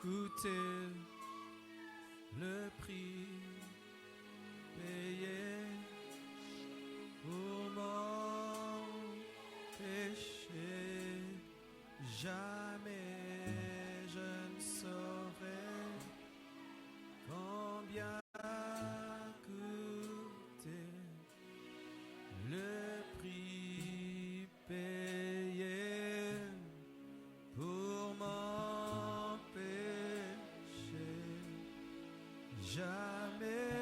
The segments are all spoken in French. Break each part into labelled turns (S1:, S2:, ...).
S1: coûté le prix payé pour mon péché. Jamais je ne saurais combien coûtait le prix payé pour mon péché. Jamais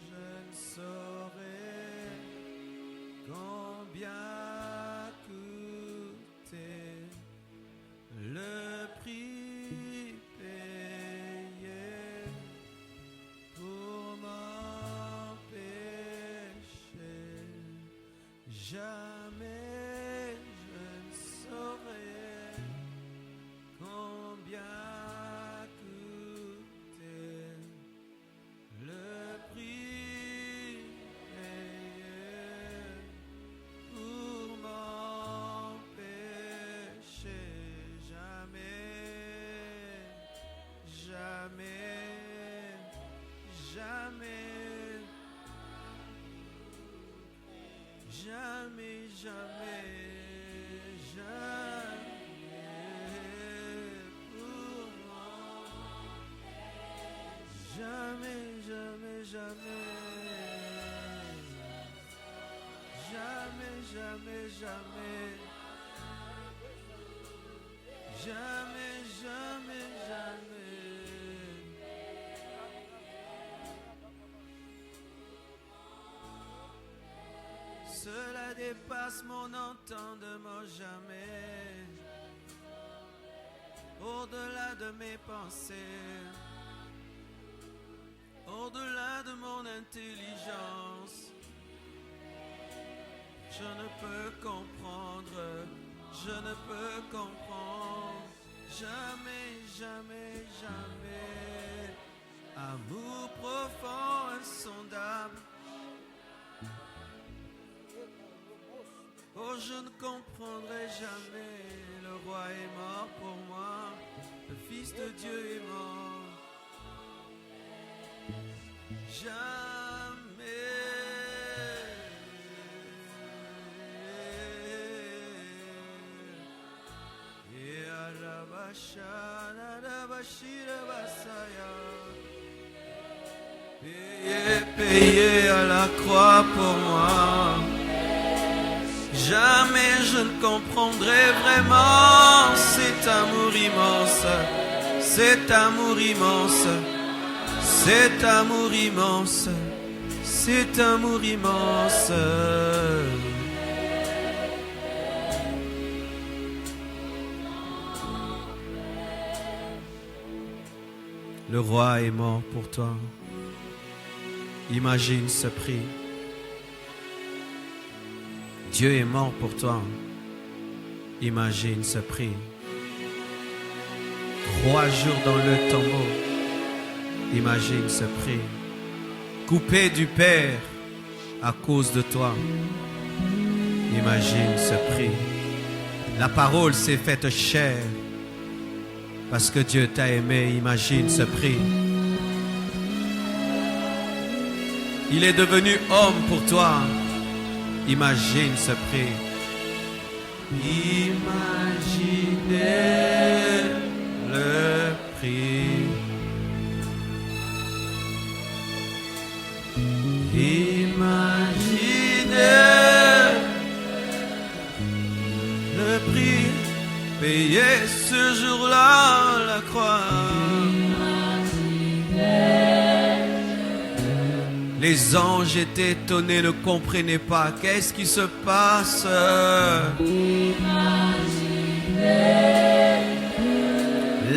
S1: je ne saurais combien coûtait le prix payé pour mon péché. Jamais je ne saurais combien coûtait le prix payé pour mon péché. Jamais, pour moi. Jamais, jamais, Cela dépasse mon entendement, jamais. Au-delà de mes pensées, au-delà de mon intelligence, je ne peux comprendre, je ne peux comprendre. Jamais, jamais, jamais. Amour profond, insondable. Oh, je ne comprendrai jamais. Le roi est mort pour moi. Le Fils de Dieu est mort. Jamais. Et à la bachana, la bachira basaya. Payé à la croix pour moi. Jamais je ne comprendrai vraiment cet amour immense, cet amour immense, cet amour immense, cet amour immense. Le roi est mort pour toi. Imagine ce prix. Dieu est mort pour toi. Imagine ce prix. 3 jours dans le tombeau. Imagine ce prix. Coupé du Père à cause de toi. Imagine ce prix. La parole s'est faite chair parce que Dieu t'a aimé. Imagine ce prix. Il est devenu homme pour toi. Imagine ce prix. Imaginez le prix. Imaginez le prix payé ce jour-là à la croix. Les anges étaient étonnés, ne comprenaient pas. Qu'est-ce qui se passe?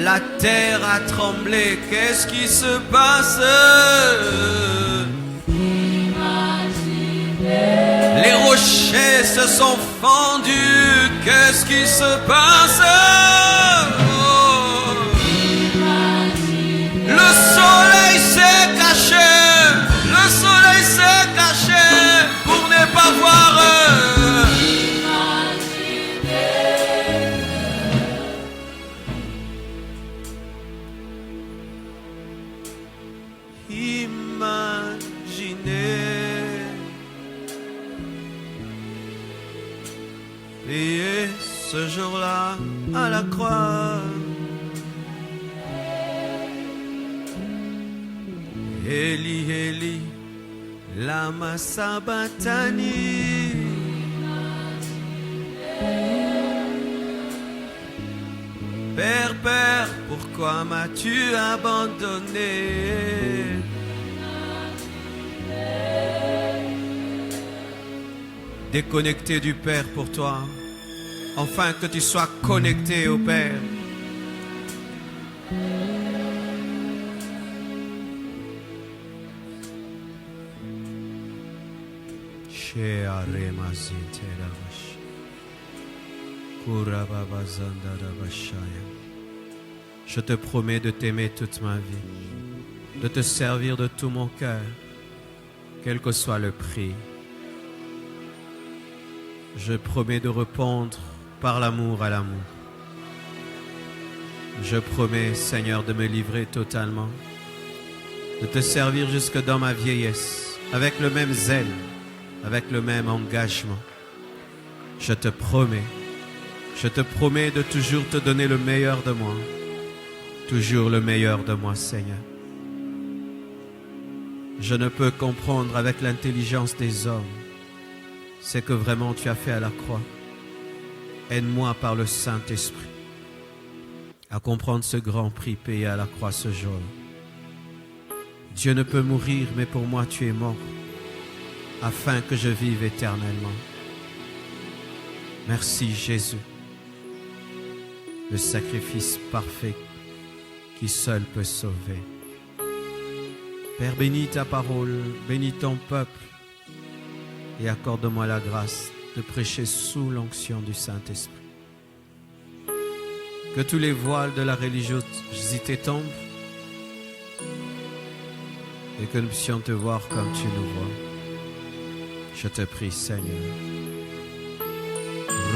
S1: La terre a tremblé. Qu'est-ce qui se passe? Les rochers se sont fendus. Qu'est-ce qui se passe? Le soleil s'est caché. Le soleil s'est caché pour ne pas voir. jour-là à la croix. Eli, Eli, lama sabachthani. Père, Père, pourquoi m'as-tu abandonné? Déconnecté du Père pour toi, afin que tu sois connecté au Père. Je te promets de t'aimer toute ma vie, de te servir de tout mon cœur, quel que soit le prix. Je promets de répondre par l'amour à l'amour. Je promets, Seigneur, de me livrer totalement, de te servir jusque dans ma vieillesse, avec le même zèle, avec le même engagement. Je te promets de toujours te donner le meilleur de moi, toujours le meilleur de moi, Seigneur. Je ne peux comprendre avec l'intelligence des hommes ce que vraiment tu as fait à la croix. Aide-moi par le Saint-Esprit à comprendre ce grand prix payé à la croix ce jour. Dieu ne peut mourir, mais pour moi tu es mort, afin que je vive éternellement. Merci Jésus, le sacrifice parfait qui seul peut sauver. Père, bénis ta parole, bénis ton peuple et accorde-moi la grâce de prêcher sous l'onction du Saint-Esprit. Que tous les voiles de la religiosité tombent et que nous puissions te voir comme tu nous vois. Je te prie, Seigneur.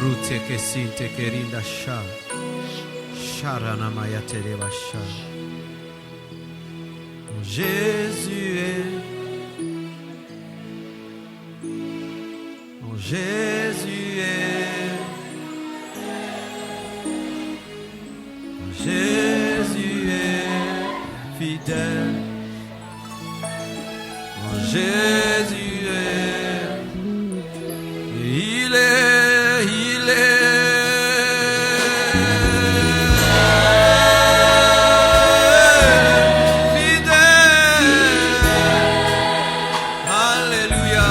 S1: Rute que sinte kerinda sha, sharana maya tereva sha. Jésus est, Jésus est, Jésus est fidèle, Jésus est, il est fidèle, alléluia.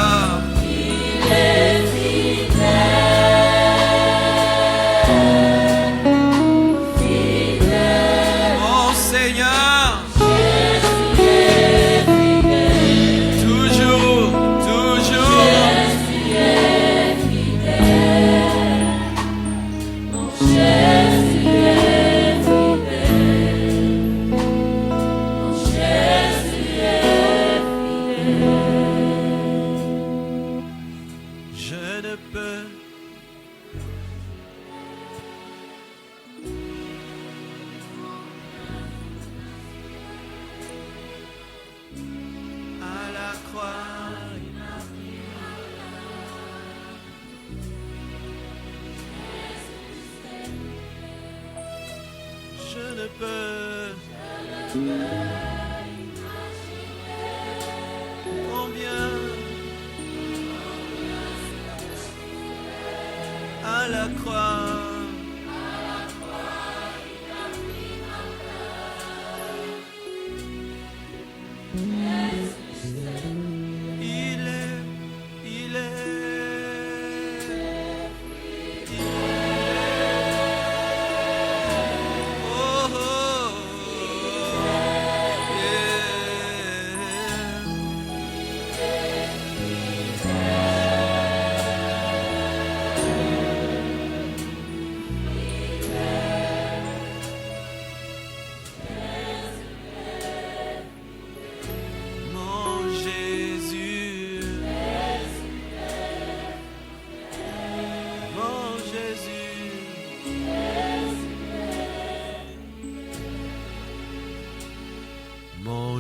S1: Combien à la croix,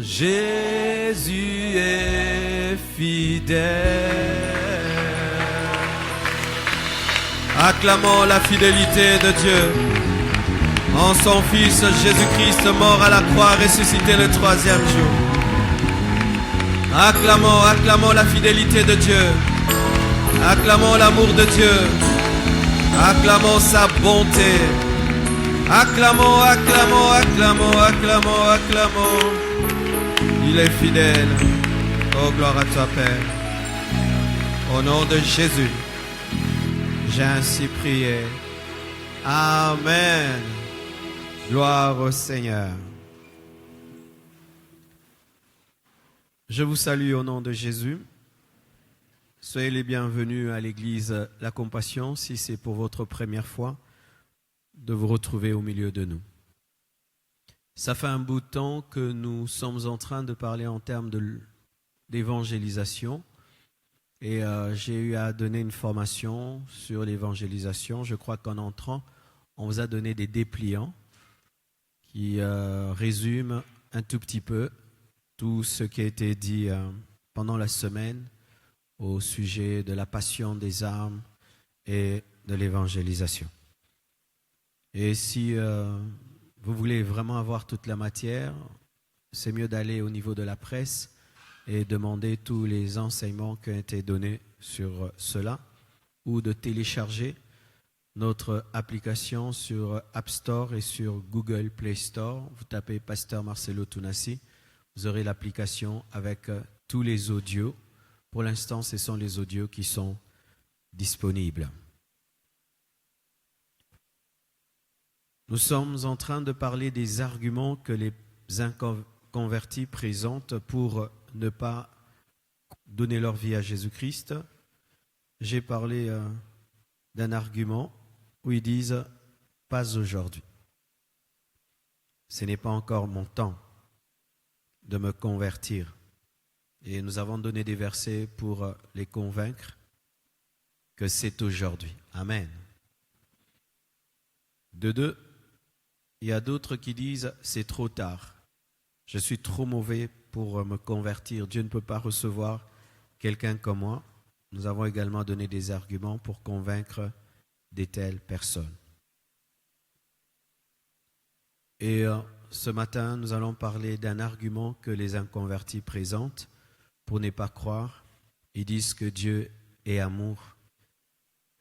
S1: Jésus est fidèle. Acclamons la fidélité de Dieu en son Fils Jésus-Christ, mort à la croix, ressuscité le troisième jour. Acclamons la fidélité de Dieu. Acclamons l'amour de Dieu. Acclamons sa bonté. Acclamons. Il est fidèle. Oh, gloire à toi, Père. Au nom de Jésus, j'ai ainsi prié. Amen. Gloire au Seigneur. Je vous salue au nom de Jésus. Soyez les bienvenus à l'église La Compassion, si c'est pour votre première fois de vous retrouver au milieu de nous. Ça fait un bout de temps que nous sommes en train de parler en termes d'évangélisation. Et j'ai eu à donner une formation sur l'évangélisation. Je crois qu'en entrant, on vous a donné des dépliants qui résument un tout petit peu tout ce qui a été dit pendant la semaine au sujet de la passion des âmes et de l'évangélisation. Et si vous voulez vraiment avoir toute la matière, c'est mieux d'aller au niveau de la presse et demander tous les enseignements qui ont été donnés sur cela, ou de télécharger notre application sur App Store et sur Google Play Store. Vous tapez Pasteur Marcelo Tounassi, vous aurez l'application avec tous les audios. Pour l'instant, ce sont les audios qui sont disponibles. Nous sommes en train de parler des arguments que les inconvertis présentent pour ne pas donner leur vie à Jésus-Christ. J'ai parlé d'un argument où ils disent « pas aujourd'hui ». Ce n'est pas encore mon temps de me convertir. Et nous avons donné des versets pour les convaincre que c'est aujourd'hui. Amen. De deux, il y a d'autres qui disent « c'est trop tard. Je suis trop mauvais pour me convertir. Dieu ne peut pas recevoir quelqu'un comme moi. » Nous avons également donné des arguments pour convaincre de telles personnes. Et ce matin, nous allons parler d'un argument que les inconvertis présentent pour ne pas croire. Ils disent que Dieu est amour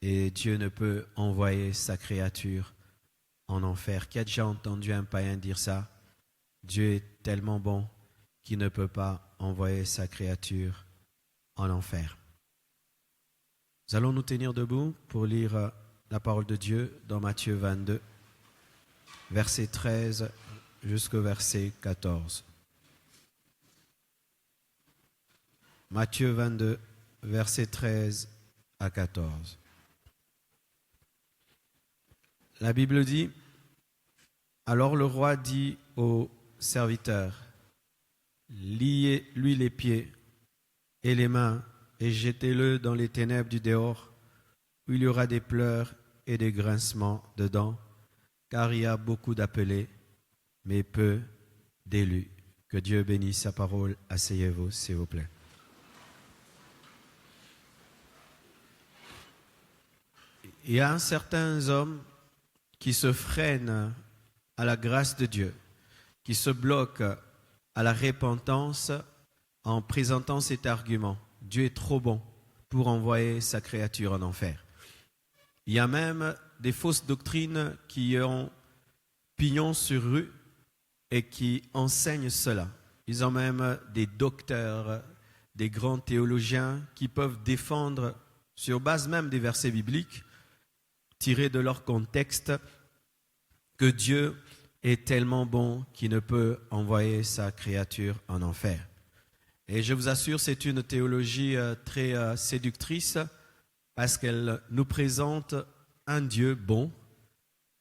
S1: et Dieu ne peut envoyer sa créature en enfer. Qui a déjà entendu un païen dire ça? Dieu est tellement bon qu'il ne peut pas envoyer sa créature en enfer. Nous allons nous tenir debout pour lire la parole de Dieu dans Matthieu 22, verset 13 jusqu'au verset 14. Matthieu 22, verset 13 à 14. La Bible dit, « Alors le roi dit aux serviteurs, « Liez-lui les pieds et les mains et jetez-le dans les ténèbres du dehors, où il y aura des pleurs et des grincements de dents, car il y a beaucoup d'appelés, mais peu d'élus. » Que Dieu bénisse sa parole. Asseyez-vous, s'il vous plaît. Il y a certains hommes qui se freinent à la grâce de Dieu, qui se bloquent à la repentance en présentant cet argument. Dieu est trop bon pour envoyer sa créature en enfer. Il y a même des fausses doctrines qui ont pignon sur rue et qui enseignent cela. Ils ont même des docteurs, des grands théologiens qui peuvent défendre, sur base même des versets bibliques, tirés de leur contexte, que Dieu est tellement bon qu'il ne peut envoyer sa créature en enfer. Et je vous assure, c'est une théologie très séductrice parce qu'elle nous présente un Dieu bon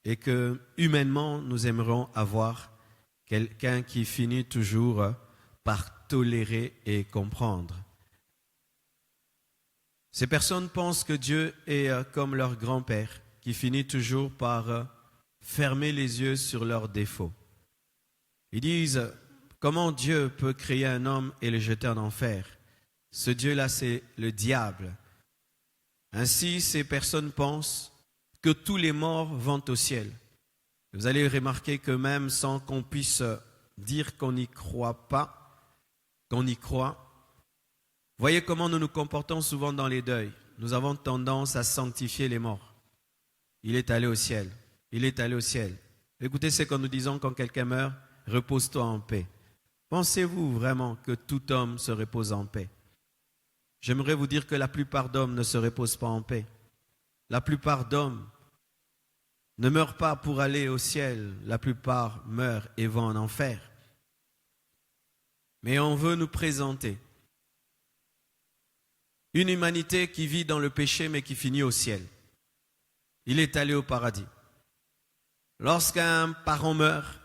S1: et que humainement nous aimerions avoir quelqu'un qui finit toujours par tolérer et comprendre. Ces personnes pensent que Dieu est comme leur grand-père qui finit toujours par fermer les yeux sur leurs défauts. Ils disent, comment Dieu peut créer un homme et le jeter en enfer? Ce Dieu-là, c'est le diable. Ainsi, ces personnes pensent que tous les morts vont au ciel. Vous allez remarquer que même sans qu'on puisse dire qu'on n'y croit pas, qu'on y croit, voyez comment nous nous comportons souvent dans les deuils. Nous avons tendance à sanctifier les morts. Il est allé au ciel. Il est allé au ciel. Écoutez ce que nous disons quand quelqu'un meurt, repose-toi en paix. Pensez-vous vraiment que tout homme se repose en paix? J'aimerais vous dire que la plupart d'hommes ne se reposent pas en paix. La plupart d'hommes ne meurent pas pour aller au ciel. La plupart meurent et vont en enfer. Mais on veut nous présenter une humanité qui vit dans le péché mais qui finit au ciel. Il est allé au paradis. Lorsqu'un parent meurt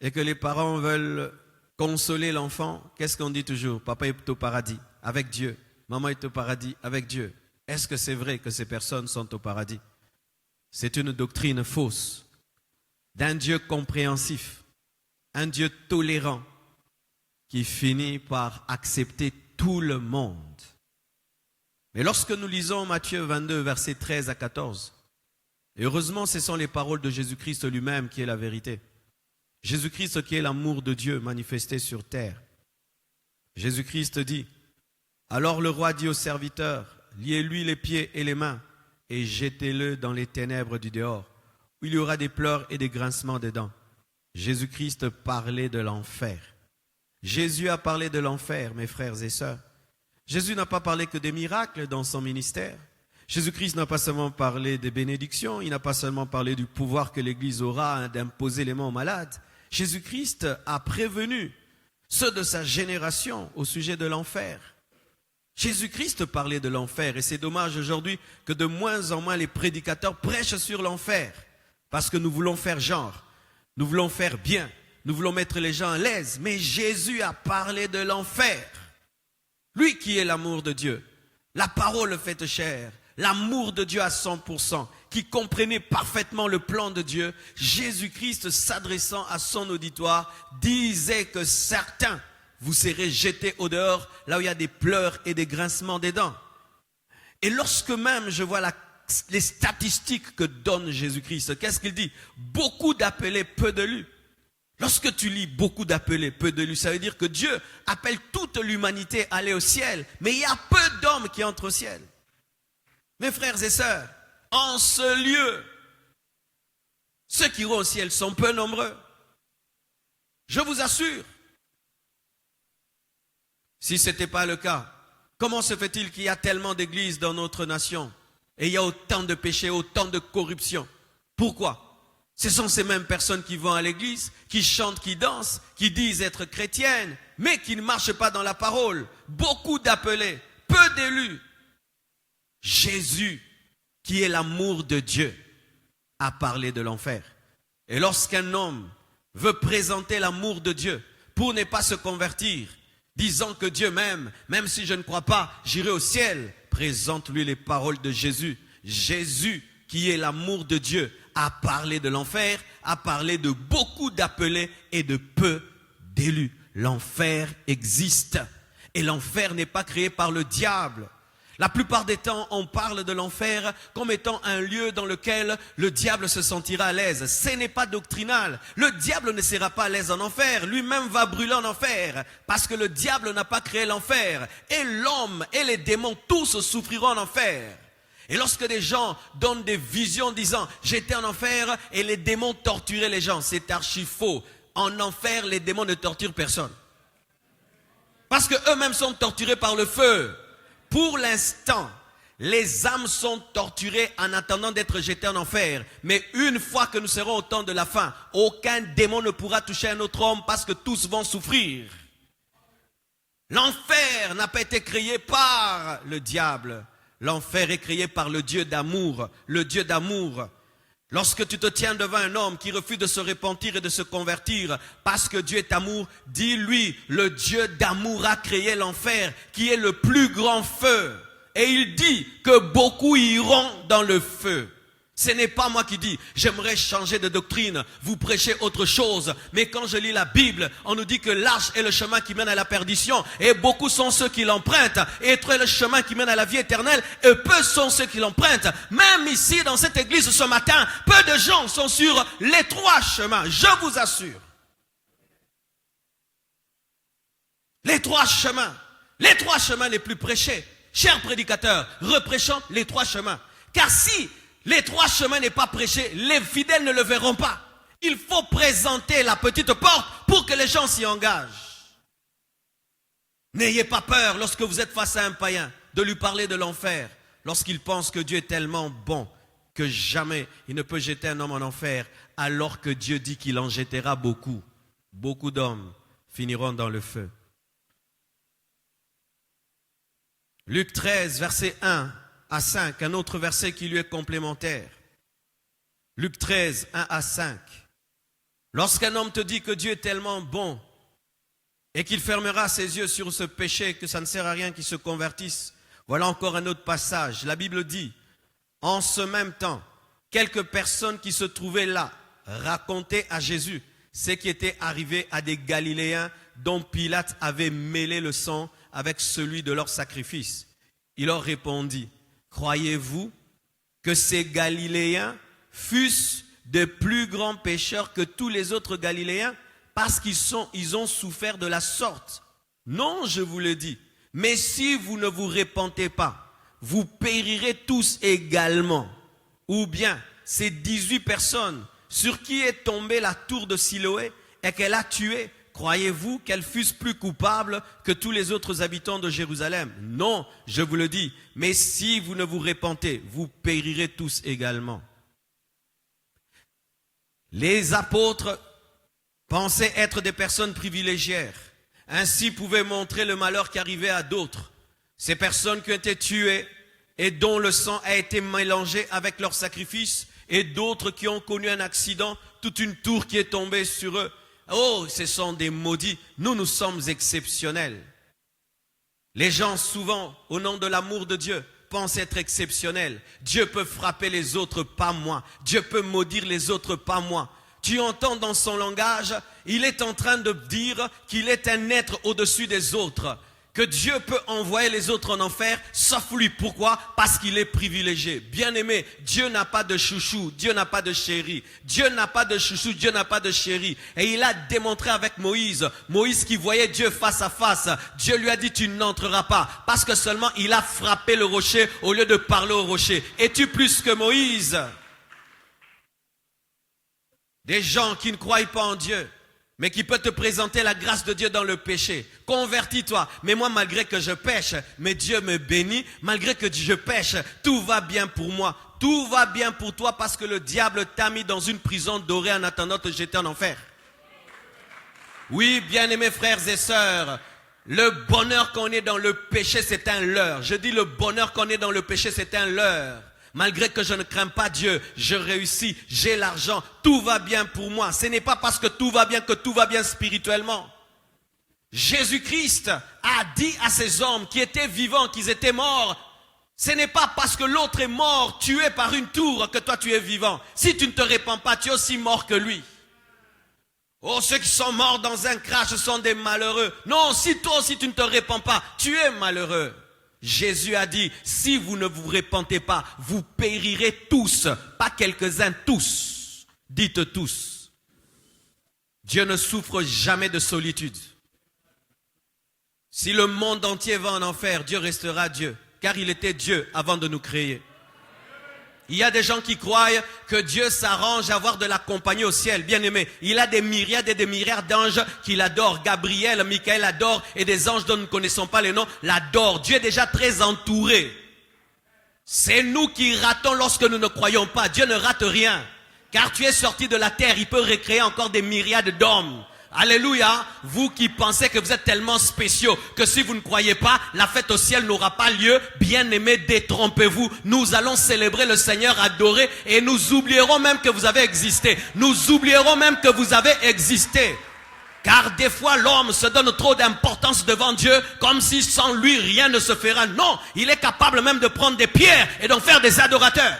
S1: et que les parents veulent consoler l'enfant, qu'est-ce qu'on dit toujours? Papa est au paradis avec Dieu. Maman est au paradis avec Dieu. Est-ce que c'est vrai que ces personnes sont au paradis? C'est une doctrine fausse d'un Dieu compréhensif, un Dieu tolérant qui finit par accepter tout le monde. Mais lorsque nous lisons Matthieu 22, versets 13 à 14, et heureusement ce sont les paroles de Jésus-Christ lui-même qui est la vérité. Jésus-Christ qui est l'amour de Dieu manifesté sur terre. Jésus-Christ dit, alors le roi dit aux serviteurs, liez-lui les pieds et les mains et jetez-le dans les ténèbres du dehors, où il y aura des pleurs et des grincements des dents. Jésus-Christ parlait de l'enfer. Jésus a parlé de l'enfer, mes frères et sœurs. Jésus n'a pas parlé que des miracles dans son ministère. Jésus-Christ n'a pas seulement parlé des bénédictions, il n'a pas seulement parlé du pouvoir que l'Église aura d'imposer les mains aux malades. Jésus-Christ a prévenu ceux de sa génération au sujet de l'enfer. Jésus-Christ parlait de l'enfer et c'est dommage aujourd'hui que de moins en moins les prédicateurs prêchent sur l'enfer parce que nous voulons faire genre, nous voulons faire bien, nous voulons mettre les gens à l'aise. Mais Jésus a parlé de l'enfer. Lui qui est l'amour de Dieu, la parole faite chair, l'amour de Dieu à 100%, qui comprenait parfaitement le plan de Dieu, Jésus-Christ s'adressant à son auditoire disait que certains vous serez jetés au dehors, là où il y a des pleurs et des grincements des dents. Et lorsque même je vois les statistiques que donne Jésus-Christ, qu'est-ce qu'il dit? Beaucoup d'appelés, peu d'élus. Lorsque tu lis beaucoup d'appelés, peu d'élus, ça veut dire que Dieu appelle toute l'humanité à aller au ciel, mais il y a peu d'hommes qui entrent au ciel. Mes frères et sœurs, en ce lieu, ceux qui iront au ciel sont peu nombreux. Je vous assure. Si ce n'était pas le cas, comment se fait-il qu'il y a tellement d'églises dans notre nation et il y a autant de péchés, autant de corruption? Pourquoi? Ce sont ces mêmes personnes qui vont à l'église, qui chantent, qui dansent, qui disent être chrétiennes, mais qui ne marchent pas dans la parole. Beaucoup d'appelés, peu d'élus. Jésus, qui est l'amour de Dieu, a parlé de l'enfer. Et lorsqu'un homme veut présenter l'amour de Dieu pour ne pas se convertir, disant que Dieu m'aime, même si je ne crois pas, j'irai au ciel, présente-lui les paroles de Jésus. Jésus, qui est l'amour de Dieu, a parlé de l'enfer, a parlé de beaucoup d'appelés et de peu d'élus. L'enfer existe. Et l'enfer n'est pas créé par le diable. La plupart des temps, on parle de l'enfer comme étant un lieu dans lequel le diable se sentira à l'aise. Ce n'est pas doctrinal. Le diable ne sera pas à l'aise en enfer. Lui-même va brûler en enfer. Parce que le diable n'a pas créé l'enfer. Et l'homme et les démons, tous souffriront en enfer. Et lorsque des gens donnent des visions disant « j'étais en enfer et les démons torturaient les gens », c'est archi faux. En enfer, les démons ne torturent personne. Parce qu'eux-mêmes sont torturés par le feu. Pour l'instant, les âmes sont torturées en attendant d'être jetées en enfer. Mais une fois que nous serons au temps de la fin, aucun démon ne pourra toucher un autre homme parce que tous vont souffrir. L'enfer n'a pas été créé par le diable. L'enfer est créé par le Dieu d'amour. Le Dieu d'amour. Lorsque tu te tiens devant un homme qui refuse de se repentir et de se convertir parce que Dieu est amour, dis-lui, le Dieu d'amour a créé l'enfer qui est le plus grand feu. Et il dit que beaucoup iront dans le feu. Ce n'est pas moi qui dis, j'aimerais changer de doctrine, vous prêchez autre chose. Mais quand je lis la Bible, on nous dit que large est le chemin qui mène à la perdition. Et beaucoup sont ceux qui l'empruntent. Et étroit est le chemin qui mène à la vie éternelle. Et peu sont ceux qui l'empruntent. Même ici, dans cette église ce matin, peu de gens sont sur l'étroit chemin. Je vous assure. L'étroit chemin. L'étroit chemin n'est plus prêché. Chers prédicateurs, reprêchons l'étroit chemin. Car si l'étroit chemin n'est pas prêché, les fidèles ne le verront pas. Il faut présenter la petite porte pour que les gens s'y engagent. N'ayez pas peur lorsque vous êtes face à un païen de lui parler de l'enfer. Lorsqu'il pense que Dieu est tellement bon que jamais il ne peut jeter un homme en enfer, alors que Dieu dit qu'il en jettera beaucoup. Beaucoup d'hommes finiront dans le feu. Luc 13, verset 1 à 5, un autre verset qui lui est complémentaire. Luc 13, 1 à 5. Lorsqu'un homme te dit que Dieu est tellement bon et qu'il fermera ses yeux sur ce péché, que ça ne sert à rien qu'il se convertisse, voilà encore un autre passage. La Bible dit, en ce même temps, quelques personnes qui se trouvaient là racontaient à Jésus ce qui était arrivé à des Galiléens dont Pilate avait mêlé le sang avec celui de leur sacrifice. Il leur répondit, croyez-vous que ces Galiléens fussent de plus grands pécheurs que tous les autres Galiléens parce qu'ils ont souffert de la sorte? Non, je vous le dis. Mais si vous ne vous repentez pas, vous périrez tous également. Ou bien, ces 18 personnes sur qui est tombée la tour de Siloé et qu'elle a tué, croyez-vous qu'elles fussent plus coupables que tous les autres habitants de Jérusalem? Non, je vous le dis. Mais si vous ne vous repentez, vous périrez tous également. Les apôtres pensaient être des personnes privilégiées. Ainsi pouvaient montrer le malheur qui arrivait à d'autres. Ces personnes qui ont été tuées et dont le sang a été mélangé avec leur sacrifice, et d'autres qui ont connu un accident, toute une tour qui est tombée sur eux. Oh, ce sont des maudits. Nous sommes exceptionnels. Les gens, souvent, au nom de l'amour de Dieu, pensent être exceptionnels. Dieu peut frapper les autres, pas moi. Dieu peut maudire les autres, pas moi. Tu entends dans son langage, il est en train de dire qu'il est un être au-dessus des autres. Que Dieu peut envoyer les autres en enfer, sauf lui. Pourquoi? Parce qu'il est privilégié. Bien-aimé, Dieu n'a pas de chouchou, Dieu n'a pas de chéri. Dieu n'a pas de chouchou, Dieu n'a pas de chéri. Et il a démontré avec Moïse. Moïse qui voyait Dieu face à face. Dieu lui a dit, tu n'entreras pas. Parce que seulement il a frappé le rocher au lieu de parler au rocher. Es-tu plus que Moïse? Des gens qui ne croient pas en Dieu, mais qui peut te présenter la grâce de Dieu dans le péché. Convertis-toi. Mais moi, malgré que je pêche, mais Dieu me bénit, malgré que je pêche, tout va bien pour moi. Tout va bien pour toi parce que le diable t'a mis dans une prison dorée en attendant de te jeter en enfer. Oui, bien-aimés frères et sœurs, le bonheur qu'on est dans le péché, c'est un leurre. Je dis le bonheur qu'on est dans le péché, c'est un leurre. Malgré que je ne crains pas Dieu, je réussis, j'ai l'argent, tout va bien pour moi. Ce n'est pas parce que tout va bien que tout va bien spirituellement. Jésus-Christ a dit à ces hommes qui étaient vivants, qu'ils étaient morts, ce n'est pas parce que l'autre est mort, tué par une tour, que toi tu es vivant. Si tu ne te répands pas, tu es aussi mort que lui. Oh, ceux qui sont morts dans un crash sont des malheureux. Non, si toi aussi tu ne te répands pas, tu es malheureux. Jésus a dit, si vous ne vous repentez pas, vous périrez tous, pas quelques-uns, tous. Dites tous. Dieu ne souffre jamais de solitude. Si le monde entier va en enfer, Dieu restera Dieu, car il était Dieu avant de nous créer. Il y a des gens qui croient que Dieu s'arrange à avoir de la compagnie au ciel. Bien aimé, il a des myriades et des myriades d'anges qui l'adorent. Gabriel, Michael l'adorent et des anges dont nous ne connaissons pas les noms l'adorent. Dieu est déjà très entouré. C'est nous qui ratons lorsque nous ne croyons pas. Dieu ne rate rien. Car tu es sorti de la terre, il peut recréer encore des myriades d'hommes. Alléluia, vous qui pensez que vous êtes tellement spéciaux que si vous ne croyez pas, la fête au ciel n'aura pas lieu. Bien-aimés, détrompez-vous. Nous allons célébrer le Seigneur adoré et nous oublierons même que vous avez existé. Nous oublierons même que vous avez existé. Car des fois, l'homme se donne trop d'importance devant Dieu, comme si sans lui, rien ne se fera. Non, il est capable même de prendre des pierres et d'en faire des adorateurs.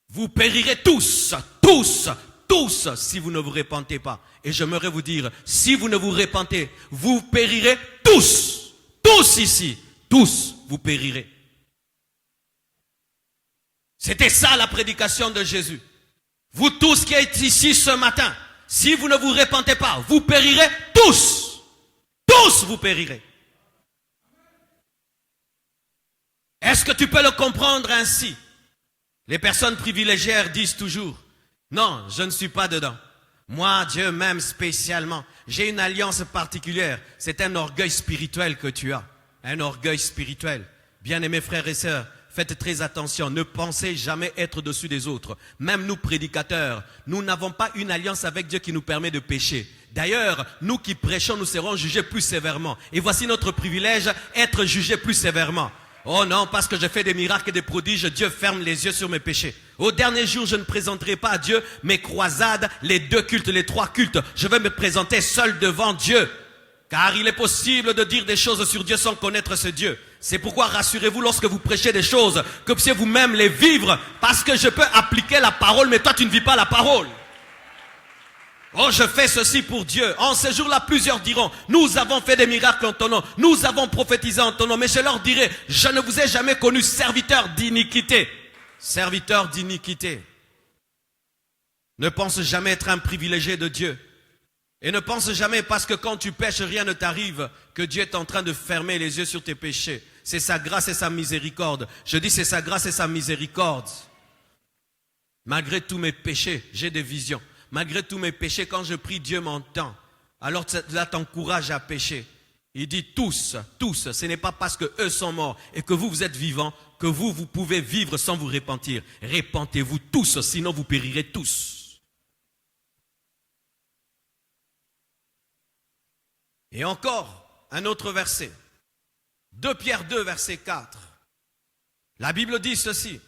S1: Vous périrez tous, tous, tous, si vous ne vous repentez pas. Et j'aimerais vous dire, si vous ne vous repentez, vous périrez tous. Tous ici, tous, vous périrez. C'était ça la prédication de Jésus. Vous tous qui êtes ici ce matin, si vous ne vous repentez pas, vous périrez tous. Tous, vous périrez. Est-ce que tu peux le comprendre ainsi? Les personnes privilégiées disent toujours, non, je ne suis pas dedans. Moi, Dieu m'aime spécialement. J'ai une alliance particulière. C'est un orgueil spirituel que tu as. Un orgueil spirituel. Bien-aimés frères et sœurs, faites très attention. Ne pensez jamais être au-dessus des autres. Même nous, prédicateurs, nous n'avons pas une alliance avec Dieu qui nous permet de pécher. D'ailleurs, nous qui prêchons, nous serons jugés plus sévèrement. Et voici notre privilège, être jugés plus sévèrement. Oh non, parce que je fais des miracles et des prodiges, Dieu ferme les yeux sur mes péchés. Au dernier jour, je ne présenterai pas à Dieu mes croisades, les 2 cultes, les 3 cultes. Je vais me présenter seul devant Dieu. Car il est possible de dire des choses sur Dieu sans connaître ce Dieu. C'est pourquoi rassurez-vous lorsque vous prêchez des choses, que vous puissiez vous-même les vivre. Parce que je peux appliquer la parole, mais toi tu ne vis pas la parole. Oh, je fais ceci pour Dieu. En ce jour-là, plusieurs diront, nous avons fait des miracles en ton nom, nous avons prophétisé en ton nom. Mais je leur dirai, je ne vous ai jamais connu serviteur d'iniquité. Serviteur d'iniquité. Ne pense jamais être un privilégié de Dieu. Et ne pense jamais parce que quand tu pêches, rien ne t'arrive, que Dieu est en train de fermer les yeux sur tes péchés. C'est sa grâce et sa miséricorde. Je dis c'est sa grâce et sa miséricorde. Malgré tous mes péchés, j'ai des visions. Malgré tous mes péchés, quand je prie, Dieu m'entend. Alors cela t'encourage à pécher. Il dit tous, tous, ce n'est pas parce que eux sont morts et que vous êtes vivants que vous pouvez vivre sans vous repentir. Repentez-vous tous, sinon vous périrez tous. Et encore un autre verset. 2 Pierre 2, verset 4. La Bible dit ceci.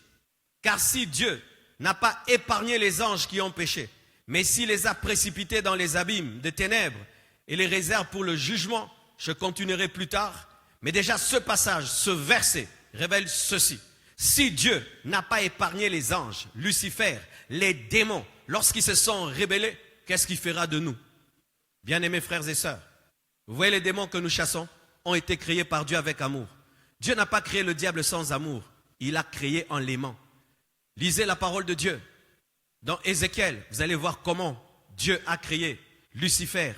S1: Car si Dieu n'a pas épargné les anges qui ont péché, mais s'il les a précipités dans les abîmes des ténèbres et les réserve pour le jugement, je continuerai plus tard. Mais déjà ce passage, ce verset révèle ceci. Si Dieu n'a pas épargné les anges, Lucifer, les démons, lorsqu'ils se sont rebellés, qu'est-ce qu'il fera de nous? Bien-aimés frères et sœurs, vous voyez les démons que nous chassons ont été créés par Dieu avec amour. Dieu n'a pas créé le diable sans amour. Il l'a créé en l'aimant. Lisez la parole de Dieu. Dans Ézéchiel, vous allez voir comment Dieu a créé Lucifer,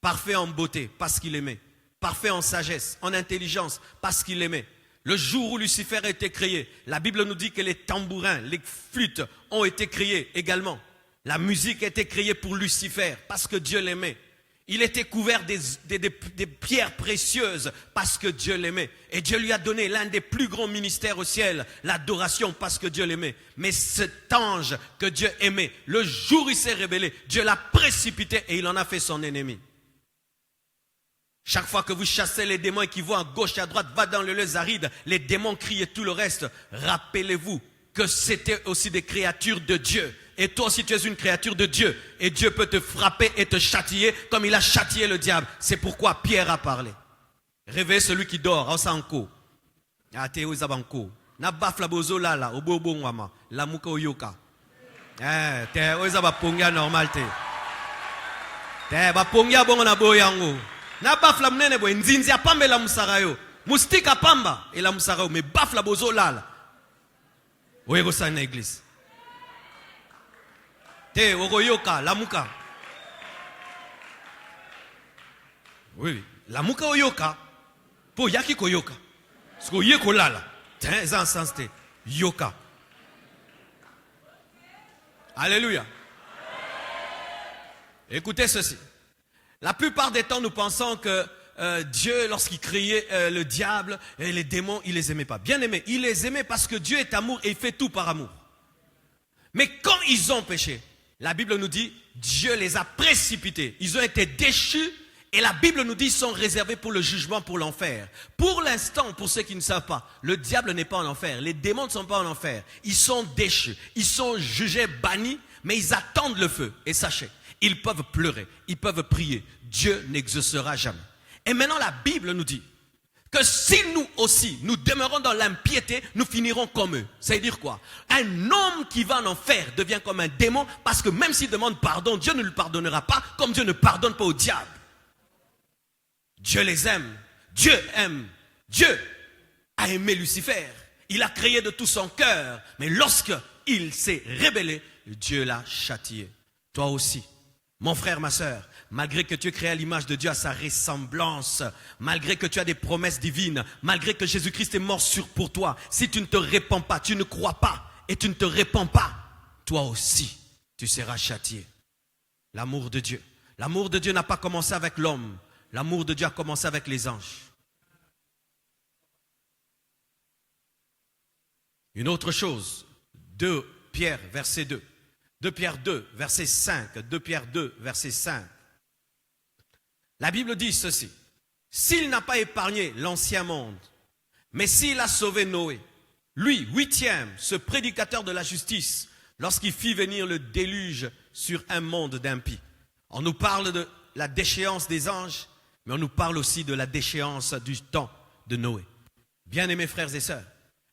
S1: parfait en beauté parce qu'il aimait, parfait en sagesse, en intelligence parce qu'il aimait. Le jour où Lucifer a été créé, la Bible nous dit que les tambourins, les flûtes ont été créés également. La musique a été créée pour Lucifer parce que Dieu l'aimait. Il était couvert des pierres précieuses parce que Dieu l'aimait. Et Dieu lui a donné l'un des plus grands ministères au ciel, l'adoration parce que Dieu l'aimait. Mais cet ange que Dieu aimait, le jour où il s'est rebellé, Dieu l'a précipité et il en a fait son ennemi. Chaque fois que vous chassez les démons et qu'ils vont à gauche et à droite, va dans le lieu aride, les démons crient et tout le reste. Rappelez-vous que c'était aussi des créatures de Dieu. Et toi aussi tu es une créature de Dieu. Et Dieu peut te frapper et te châtier comme il a châtié le diable. C'est pourquoi Pierre a parlé. Réveillez celui qui dort. Osanko. Ate ozabanko. Na bafla bozo lala obobo ngwama. La muka oyoka. Te ozabapongia normal te. Te bapongia bongo na boyango. Na bafla mnene bo nzinzi apambe la musarayo. Mustika pamba et la musarayo mais bafla bozo lala. Oye go sa na église. Te ogoyoka la muka. Oui, la muka oyoka. Po yaki koyoka. Sko ye kolala. Tiens, ça en sens te yoka. Alléluia. Écoutez ceci. La plupart des temps, nous pensons que Dieu, lorsqu'il créait le diable et les démons, il les aimait pas. Bien aimé, il les aimait parce que Dieu est amour et il fait tout par amour. Mais quand ils ont péché, la Bible nous dit, Dieu les a précipités. Ils ont été déchus et la Bible nous dit, ils sont réservés pour le jugement, pour l'enfer. Pour l'instant, pour ceux qui ne savent pas, le diable n'est pas en enfer. Les démons ne sont pas en enfer. Ils sont déchus. Ils sont jugés, bannis, mais ils attendent le feu. Et sachez, ils peuvent pleurer, ils peuvent prier. Dieu n'exaucera jamais. Et maintenant, la Bible nous dit que si nous aussi, nous demeurons dans l'impiété, nous finirons comme eux. Ça veut dire quoi? Un homme qui va en enfer devient comme un démon parce que même s'il demande pardon, Dieu ne le pardonnera pas comme Dieu ne pardonne pas au diable. Dieu les aime. Dieu aime. Dieu a aimé Lucifer. Il a créé de tout son cœur. Mais lorsqu'il s'est rébellé, Dieu l'a châtié. Toi aussi, mon frère, ma soeur, malgré que tu es créé à l'image de Dieu, à sa ressemblance, malgré que tu as des promesses divines, malgré que Jésus-Christ est mort pour toi, si tu ne te répands pas, tu ne crois pas et tu ne te répands pas, toi aussi, tu seras châtié. L'amour de Dieu. L'amour de Dieu n'a pas commencé avec l'homme. L'amour de Dieu a commencé avec les anges. Une autre chose, 2 Pierre, verset 2. 2 Pierre 2, verset 5. 2 Pierre 2, verset 5. La Bible dit ceci. S'il n'a pas épargné l'ancien monde, mais s'il a sauvé Noé, lui, 8e, ce prédicateur de la justice, lorsqu'il fit venir le déluge sur un monde d'impies. On nous parle de la déchéance des anges, mais on nous parle aussi de la déchéance du temps de Noé. Bien-aimés frères et sœurs,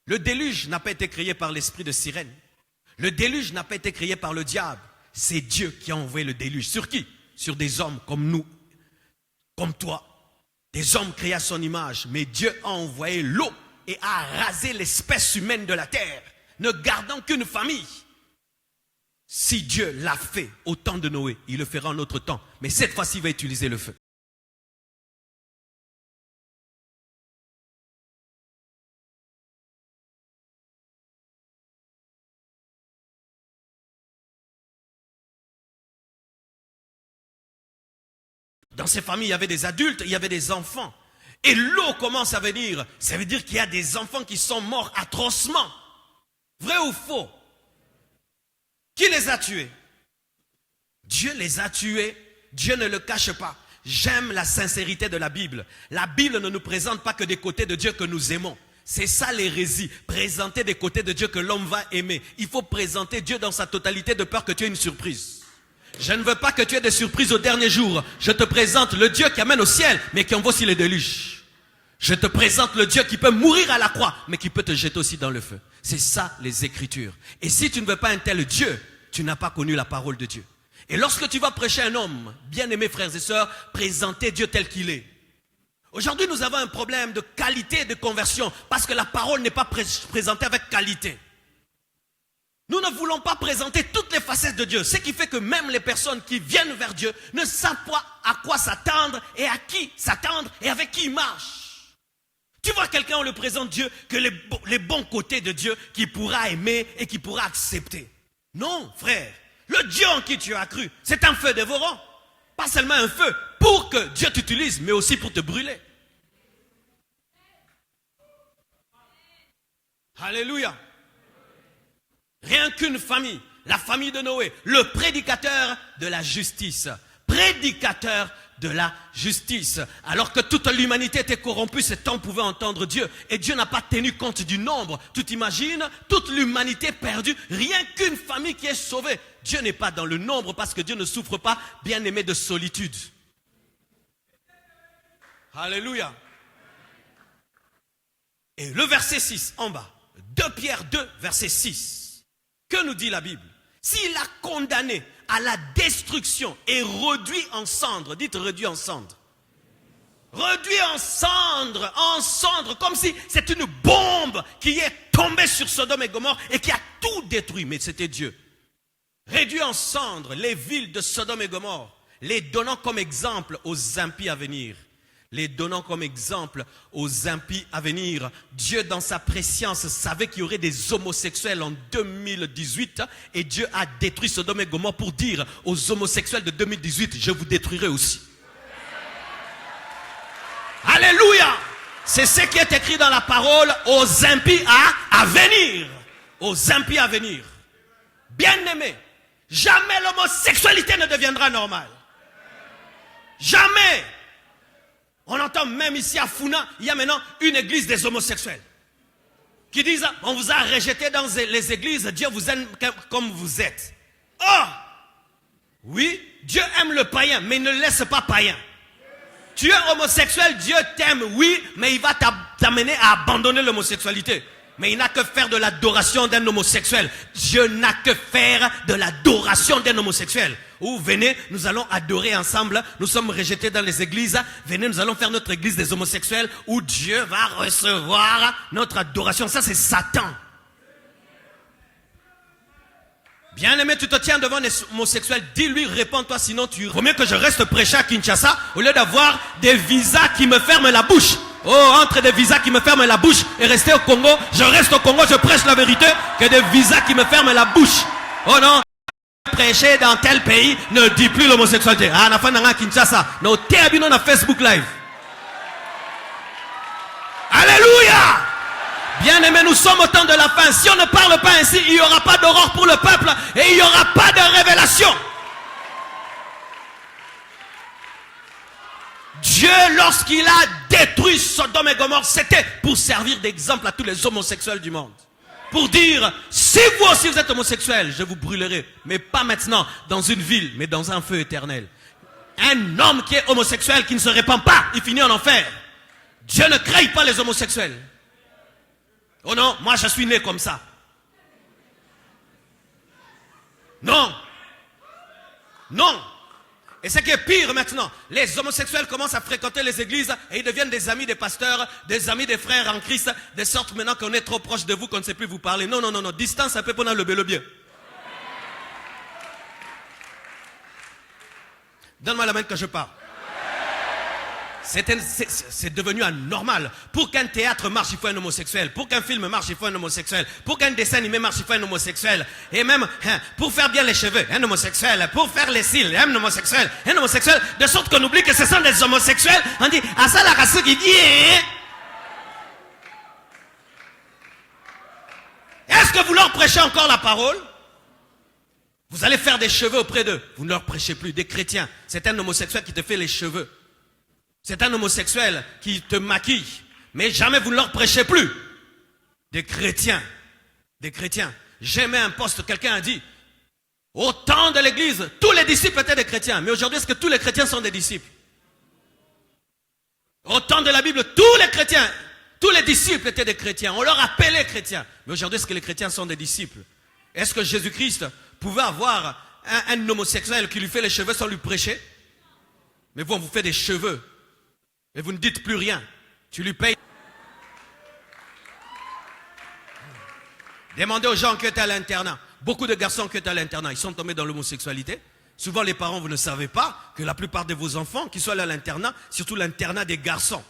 S1: le déluge n'a pas été créé par l'esprit de sirène. Le déluge n'a pas été créé par le diable. C'est Dieu qui a envoyé le déluge. Sur qui? Sur des hommes comme nous, comme toi. Des hommes créés à son image. Mais Dieu a envoyé l'eau et a rasé l'espèce humaine de la terre, ne gardant qu'une famille. Si Dieu l'a fait au temps de Noé, il le fera en notre temps. Mais cette fois-ci, il va utiliser le feu. Dans ces familles, il y avait des adultes, il y avait des enfants. Et l'eau commence à venir. Ça veut dire qu'il y a des enfants qui sont morts atrocement. Vrai ou faux? Qui les a tués? Dieu les a tués. Dieu ne le cache pas. J'aime la sincérité de la Bible. La Bible ne nous présente pas que des côtés de Dieu que nous aimons. C'est ça l'hérésie. Présenter des côtés de Dieu que l'homme va aimer. Il faut présenter Dieu dans sa totalité de peur que tu aies une surprise. Je ne veux pas que tu aies des surprises au dernier jour. Je te présente le Dieu qui amène au ciel, mais qui envoie aussi les déluges. Je te présente le Dieu qui peut mourir à la croix, mais qui peut te jeter aussi dans le feu. C'est ça les Écritures. Et si tu ne veux pas un tel Dieu, tu n'as pas connu la parole de Dieu. Et lorsque tu vas prêcher un homme, bien-aimés frères et sœurs, présentez Dieu tel qu'il est. Aujourd'hui, nous avons un problème de qualité de conversion, parce que la parole n'est pas présentée avec qualité. Nous ne voulons pas présenter toutes les facettes de Dieu. Ce qui fait que même les personnes qui viennent vers Dieu ne savent pas à quoi s'attendre et à qui s'attendre et avec qui ils marchent. Tu vois quelqu'un, on le présente Dieu, que les bons côtés de Dieu qu'il pourra aimer et qu'il pourra accepter. Non, frère. Le Dieu en qui tu as cru, c'est un feu dévorant. Pas seulement un feu pour que Dieu t'utilise, mais aussi pour te brûler. Alléluia. Rien qu'une famille, la famille de Noé, le prédicateur de la justice. Prédicateur de la justice. Alors que toute l'humanité était corrompue, cet homme pouvait entendre Dieu. Et Dieu n'a pas tenu compte du nombre. Tu t'imagines, toute l'humanité perdue, rien qu'une famille qui est sauvée. Dieu n'est pas dans le nombre parce que Dieu ne souffre pas, bien aimé, de solitude. Alléluia. Et le verset 6 en bas, 2 Pierre 2, verset 6. Que nous dit la Bible? S'il a condamné à la destruction et réduit en cendres, dites réduit en cendres. Réduit en cendres, comme si c'était une bombe qui est tombée sur Sodome et Gomorrhe et qui a tout détruit, mais c'était Dieu. Réduit en cendres les villes de Sodome et Gomorrhe, les donnant comme exemple aux impies à venir. Les donnant comme exemple aux impies à venir. Dieu, dans sa préscience, savait qu'il y aurait des homosexuels en 2018 et Dieu a détruit Sodome et Gomorrhe pour dire aux homosexuels de 2018, je vous détruirai aussi. Alléluia! C'est ce qui est écrit dans la parole aux impies à venir. Aux impies à venir. Bien-aimés, jamais l'homosexualité ne deviendra normale. Jamais. On entend même ici à Funa, il y a maintenant une église des homosexuels. Qui disent, on vous a rejeté dans les églises, Dieu vous aime comme vous êtes. Oh! Oui, Dieu aime le païen, mais il ne le laisse pas païen. Tu es homosexuel, Dieu t'aime, oui, mais il va t'amener à abandonner l'homosexualité. Mais il n'a que faire de l'adoration d'un homosexuel. Dieu n'a que faire de l'adoration d'un homosexuel. Ou venez, nous allons adorer ensemble. Nous sommes rejetés dans les églises. Venez, nous allons faire notre église des homosexuels où Dieu va recevoir notre adoration. Ça, c'est Satan. Bien-aimé, tu te tiens devant un homosexuel, dis-lui, réponds-toi, sinon tu... Vaut mieux que je reste prêcher à Kinshasa au lieu d'avoir des visas qui me ferment la bouche. Oh, entre des visas qui me ferment la bouche et rester au Congo, je reste au Congo, je prêche la vérité, que des visas qui me ferment la bouche. Oh non, prêcher dans tel pays, ne dis plus l'homosexualité. Ah, na fin Kinshasa, no termino na Facebook Live. Alléluia! Bien-aimés, nous sommes au temps de la fin. Si on ne parle pas ainsi, il n'y aura pas d'aurore pour le peuple et il n'y aura pas de révélation. Dieu, lorsqu'il a détruit Sodome et Gomorrhe, c'était pour servir d'exemple à tous les homosexuels du monde. Pour dire, si vous aussi vous êtes homosexuel, je vous brûlerai. Mais pas maintenant dans une ville, mais dans un feu éternel. Un homme qui est homosexuel, qui ne se répand pas, il finit en enfer. Dieu ne crée pas les homosexuels. Oh non, moi je suis né comme ça. Non. Non. Et ce qui est pire maintenant, les homosexuels commencent à fréquenter les églises et ils deviennent des amis des pasteurs, des amis des frères en Christ, de sorte maintenant qu'on est trop proche de vous, qu'on ne sait plus vous parler. Non, non, non, non, distance un peu pour le bien. Donne-moi la main que je parle. C'est devenu anormal. Pour qu'un théâtre marche, il faut un homosexuel. Pour qu'un film marche, il faut un homosexuel. Pour qu'un dessin animé marche, il faut un homosexuel. Et même, pour faire bien les cheveux, un homosexuel. Pour faire les cils, un homosexuel. Un homosexuel. De sorte qu'on oublie que ce sont des homosexuels. On dit, ah ça la race qui dit, est-ce que vous leur prêchez encore la parole? Vous allez faire des cheveux auprès d'eux. Vous ne leur prêchez plus. Des chrétiens. C'est un homosexuel qui te fait les cheveux. C'est un homosexuel qui te maquille. Mais jamais vous ne leur prêchez plus. Des chrétiens. Des chrétiens. J'aimais un poste, quelqu'un a dit, au temps de l'église, tous les disciples étaient des chrétiens. Mais aujourd'hui, est-ce que tous les chrétiens sont des disciples? Au temps de la Bible, tous les chrétiens, tous les disciples étaient des chrétiens. On leur appelait chrétiens. Mais aujourd'hui, est-ce que les chrétiens sont des disciples? Est-ce que Jésus-Christ pouvait avoir un homosexuel qui lui fait les cheveux sans lui prêcher? Mais vous, on vous fait des cheveux. Et vous ne dites plus rien. Tu lui payes. Demandez aux gens qui étaient à l'internat. Beaucoup de garçons qui étaient à l'internat, ils sont tombés dans l'homosexualité. Souvent les parents, vous ne savez pas que la plupart de vos enfants qui sont allés à l'internat, surtout l'internat des garçons.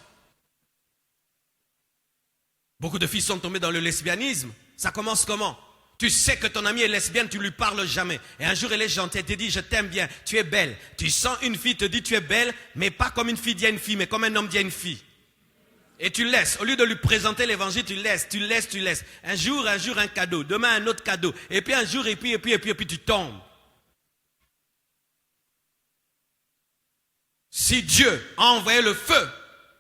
S1: Beaucoup de filles sont tombées dans le lesbianisme. Ça commence comment? Tu sais que ton amie est lesbienne, tu lui parles jamais. Et un jour, elle est gentille, elle te dit, je t'aime bien, tu es belle. Tu sens une fille te dit, tu es belle, mais pas comme une fille dit à une fille, mais comme un homme dit à une fille. Et tu laisses. Au lieu de lui présenter l'évangile, tu laisses. Un jour, un cadeau. Demain, un autre cadeau. Et puis un jour, et puis tu tombes. Si Dieu a envoyé le feu,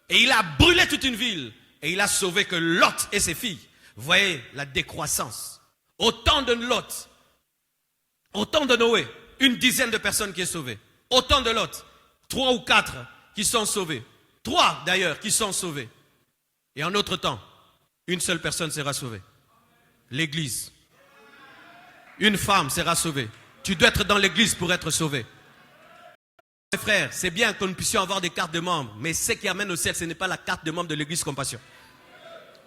S1: et il a brûlé toute une ville, et il a sauvé que Lot et ses filles, voyez la décroissance. Au temps de Lot, au temps de Noé, une dizaine de personnes qui sont sauvées. Au temps de Lot, 3 ou 4 qui sont sauvés. 3 d'ailleurs qui sont sauvés. Et en notre temps, une seule personne sera sauvée. L'église. Une femme sera sauvée. Tu dois être dans l'église pour être sauvé. Mes frères, c'est bien que nous puissions avoir des cartes de membres, mais ce qui amène au ciel, ce n'est pas la carte de membre de l'église Compassion.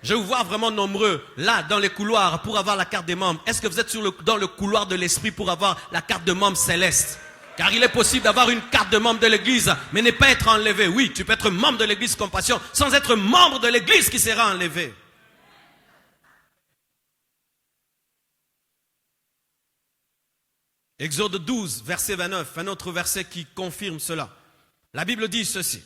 S1: Je vous vois vraiment nombreux, là, dans les couloirs, pour avoir la carte des membres. Est-ce que vous êtes dans le couloir de l'esprit pour avoir la carte de membre céleste? Car il est possible d'avoir une carte de membre de l'église, mais ne pas être enlevé. Oui, tu peux être membre de l'église Compassion, sans être membre de l'église qui sera enlevé. Exode 12, verset 29, un autre verset qui confirme cela. La Bible dit ceci.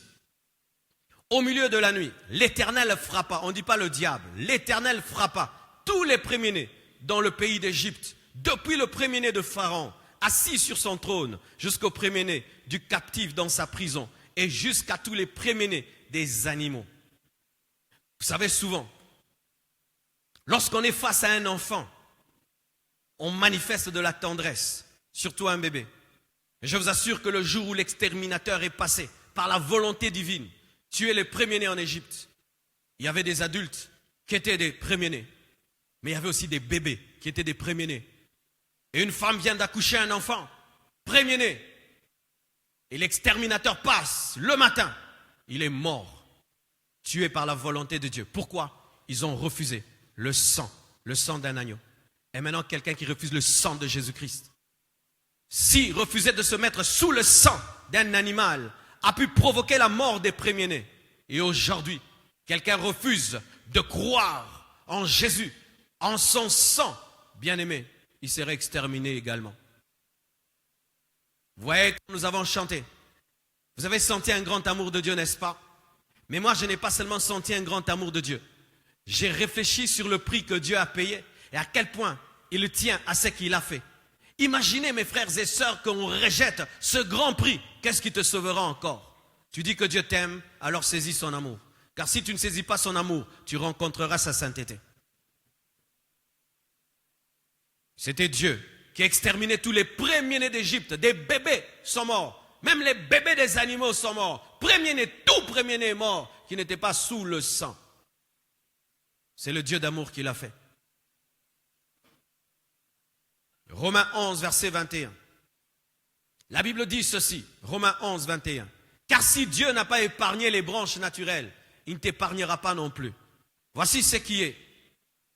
S1: Au milieu de la nuit, l'Éternel frappa, on ne dit pas le diable, l'Éternel frappa tous les premiers-nés dans le pays d'Égypte, depuis le premier-né de Pharaon, assis sur son trône, jusqu'au premier-né du captif dans sa prison, et jusqu'à tous les premiers-nés des animaux. Vous savez, souvent, lorsqu'on est face à un enfant, on manifeste de la tendresse, surtout à un bébé. Et je vous assure que le jour où l'exterminateur est passé par la volonté divine, tuer les premiers-nés en Égypte. Il y avait des adultes qui étaient des premiers-nés, mais il y avait aussi des bébés qui étaient des premiers-nés. Et une femme vient d'accoucher un enfant, premier-né. Et l'exterminateur passe le matin. Il est mort, tué par la volonté de Dieu. Pourquoi? Ils ont refusé le sang d'un agneau. Et maintenant, quelqu'un qui refuse le sang de Jésus-Christ, s'il refusait de se mettre sous le sang d'un animal, a pu provoquer la mort des premiers-nés. Et aujourd'hui, quelqu'un refuse de croire en Jésus, en son sang, bien-aimé, il serait exterminé également. Vous voyez, nous avons chanté. Vous avez senti un grand amour de Dieu, n'est-ce pas? Mais moi, je n'ai pas seulement senti un grand amour de Dieu. J'ai réfléchi sur le prix que Dieu a payé et à quel point il tient à ce qu'il a fait. Imaginez, mes frères et sœurs, qu'on rejette ce grand prix. Qu'est-ce qui te sauvera encore? Tu dis que Dieu t'aime, alors saisis son amour. Car si tu ne saisis pas son amour, tu rencontreras sa sainteté. C'était Dieu qui a exterminé tous les premiers-nés d'Égypte. Des bébés sont morts. Même les bébés des animaux sont morts. Premier-né, tout premier-né est mort, qui n'était pas sous le sang. C'est le Dieu d'amour qui l'a fait. Romains 11, verset 21. La Bible dit ceci, Romains 11, 21. Car si Dieu n'a pas épargné les branches naturelles, il ne t'épargnera pas non plus. Voici ce qui est,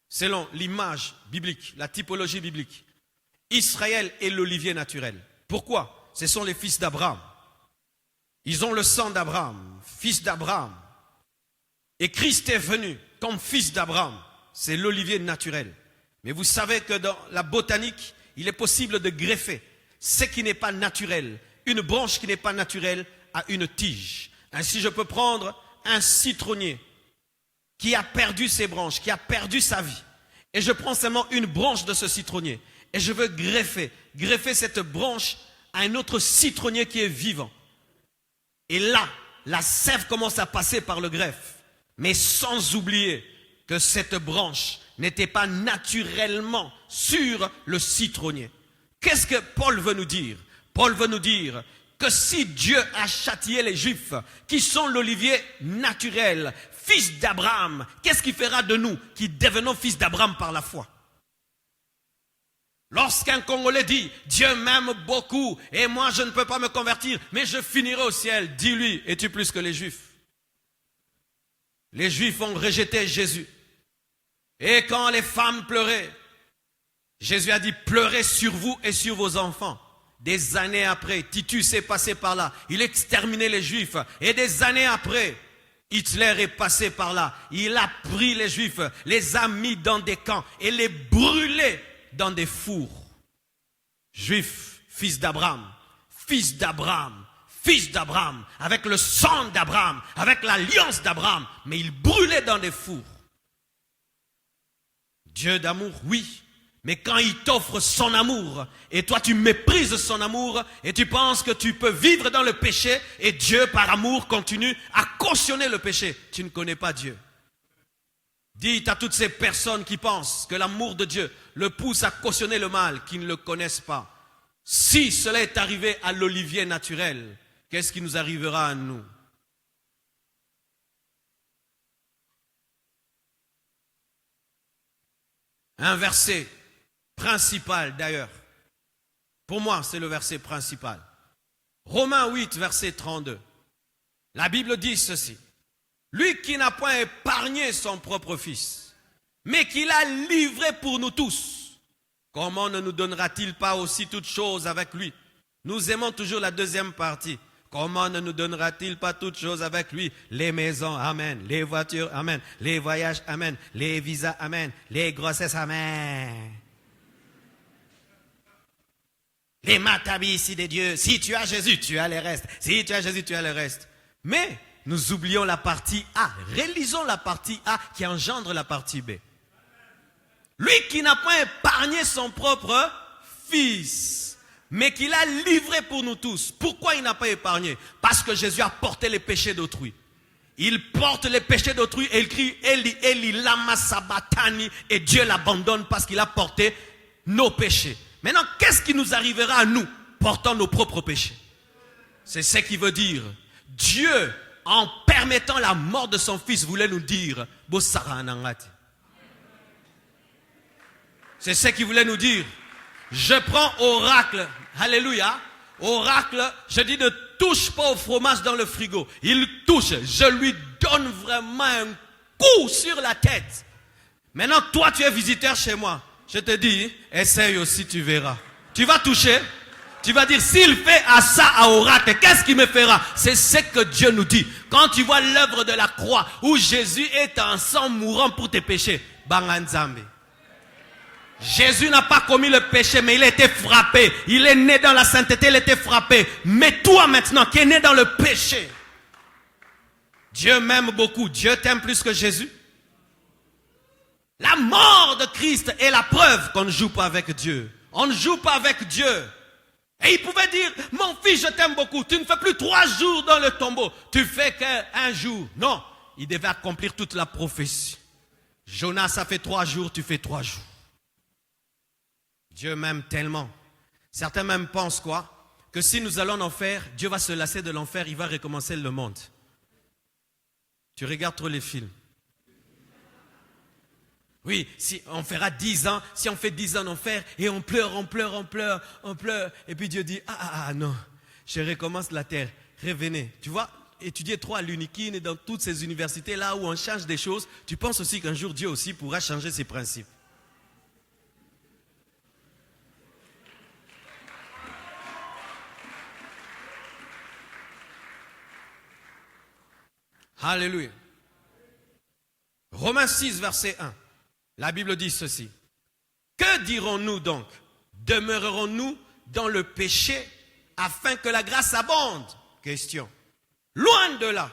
S1: selon l'image biblique, la typologie biblique. Israël est l'olivier naturel. Pourquoi? Ce sont les fils d'Abraham. Ils ont le sang d'Abraham, fils d'Abraham. Et Christ est venu comme fils d'Abraham. C'est l'olivier naturel. Mais vous savez que dans la botanique, il est possible de greffer ce qui n'est pas naturel, une branche qui n'est pas naturelle à une tige. Ainsi, je peux prendre un citronnier qui a perdu ses branches, qui a perdu sa vie. Et je prends seulement une branche de ce citronnier. Et je veux greffer cette branche à un autre citronnier qui est vivant. Et là, la sève commence à passer par le greffe. Mais sans oublier que cette branche n'était pas naturellement sur le citronnier. Qu'est-ce que Paul veut nous dire? Paul veut nous dire que si Dieu a châtié les Juifs, qui sont l'olivier naturel, fils d'Abraham, qu'est-ce qu'il fera de nous qui devenons fils d'Abraham par la foi? Lorsqu'un Congolais dit « Dieu m'aime beaucoup et moi je ne peux pas me convertir, mais je finirai au ciel », dis-lui, es-tu plus que les Juifs? Les Juifs ont rejeté Jésus. Et quand les femmes pleuraient, Jésus a dit « Pleurez sur vous et sur vos enfants ». Des années après, Titus est passé par là. Il exterminait les Juifs. Et des années après, Hitler est passé par là. Il a pris les Juifs, les a mis dans des camps et les brûlait dans des fours. Juifs, fils d'Abraham, fils d'Abraham, fils d'Abraham, avec le sang d'Abraham, avec l'alliance d'Abraham, mais il brûlait dans des fours. Dieu d'amour, oui, mais quand il t'offre son amour, et toi tu méprises son amour, et tu penses que tu peux vivre dans le péché, et Dieu par amour continue à cautionner le péché, tu ne connais pas Dieu. Dites à toutes ces personnes qui pensent que l'amour de Dieu le pousse à cautionner le mal, qui ne le connaissent pas. Si cela est arrivé à l'olivier naturel, qu'est-ce qui nous arrivera à nous? Un verset principal d'ailleurs. Pour moi, c'est le verset principal. Romains 8, verset 32. La Bible dit ceci. Lui qui n'a point épargné son propre fils, mais qui l'a livré pour nous tous, comment ne nous donnera-t-il pas aussi toutes choses avec lui? Nous aimons toujours la deuxième partie. Comment ne nous donnera-t-il pas toutes choses avec lui? Les maisons, amen. Les voitures, amen. Les voyages, amen. Les visas, amen. Les grossesses, amen. Les matabis ici des dieux. Si tu as Jésus, tu as les restes. Si tu as Jésus, tu as le reste. Mais nous oublions la partie A. Réalisons la partie A qui engendre la partie B. Lui qui n'a pas épargné son propre fils, mais qu'il a livré pour nous tous. Pourquoi il n'a pas épargné? Parce que Jésus a porté les péchés d'autrui. Il porte les péchés d'autrui et il crie Eli, Eli, lama sabachthani, et Dieu l'abandonne parce qu'il a porté nos péchés. Maintenant, qu'est-ce qui nous arrivera à nous portant nos propres péchés? C'est ce qui veut dire Dieu, en permettant la mort de son fils, voulait nous dire, c'est ce qu'il voulait nous dire. Je prends oracle, alléluia, oracle, je dis ne touche pas au fromage dans le frigo. Il touche, je lui donne vraiment un coup sur la tête. Maintenant, toi, tu es visiteur chez moi. Je te dis, essaye aussi, tu verras. Tu vas toucher. Tu vas dire, s'il fait à ça à oracle, qu'est-ce qu'il me fera? C'est ce que Dieu nous dit. Quand tu vois l'œuvre de la croix, où Jésus est en sang mourant pour tes péchés, Banganzambe. Jésus n'a pas commis le péché, mais il a été frappé. Il est né dans la sainteté, il a été frappé. Mais toi maintenant, qui es né dans le péché, Dieu m'aime beaucoup. Dieu t'aime plus que Jésus. La mort de Christ est la preuve qu'on ne joue pas avec Dieu. On ne joue pas avec Dieu. Et il pouvait dire, mon fils, je t'aime beaucoup. Tu ne fais plus 3 jours dans le tombeau. Tu fais qu'un jour. Non, il devait accomplir toute la prophétie. Jonas, ça fait 3 jours, tu fais 3 jours. Dieu m'aime tellement. Certains même pensent quoi? Que si nous allons en enfer, Dieu va se lasser de l'enfer, il va recommencer le monde. Tu regardes trop les films. Oui, si on fera 10 ans, si on fait 10 ans en enfer, et on pleure, et puis Dieu dit, non, je recommence la terre, revenez. Tu vois, étudier trop à l'Unikin et dans toutes ces universités là où on change des choses, tu penses aussi qu'un jour Dieu aussi pourra changer ses principes. Alléluia. Romains 6, verset 1. La Bible dit ceci. Que dirons-nous donc? Demeurerons-nous dans le péché afin que la grâce abonde? Question. Loin de là.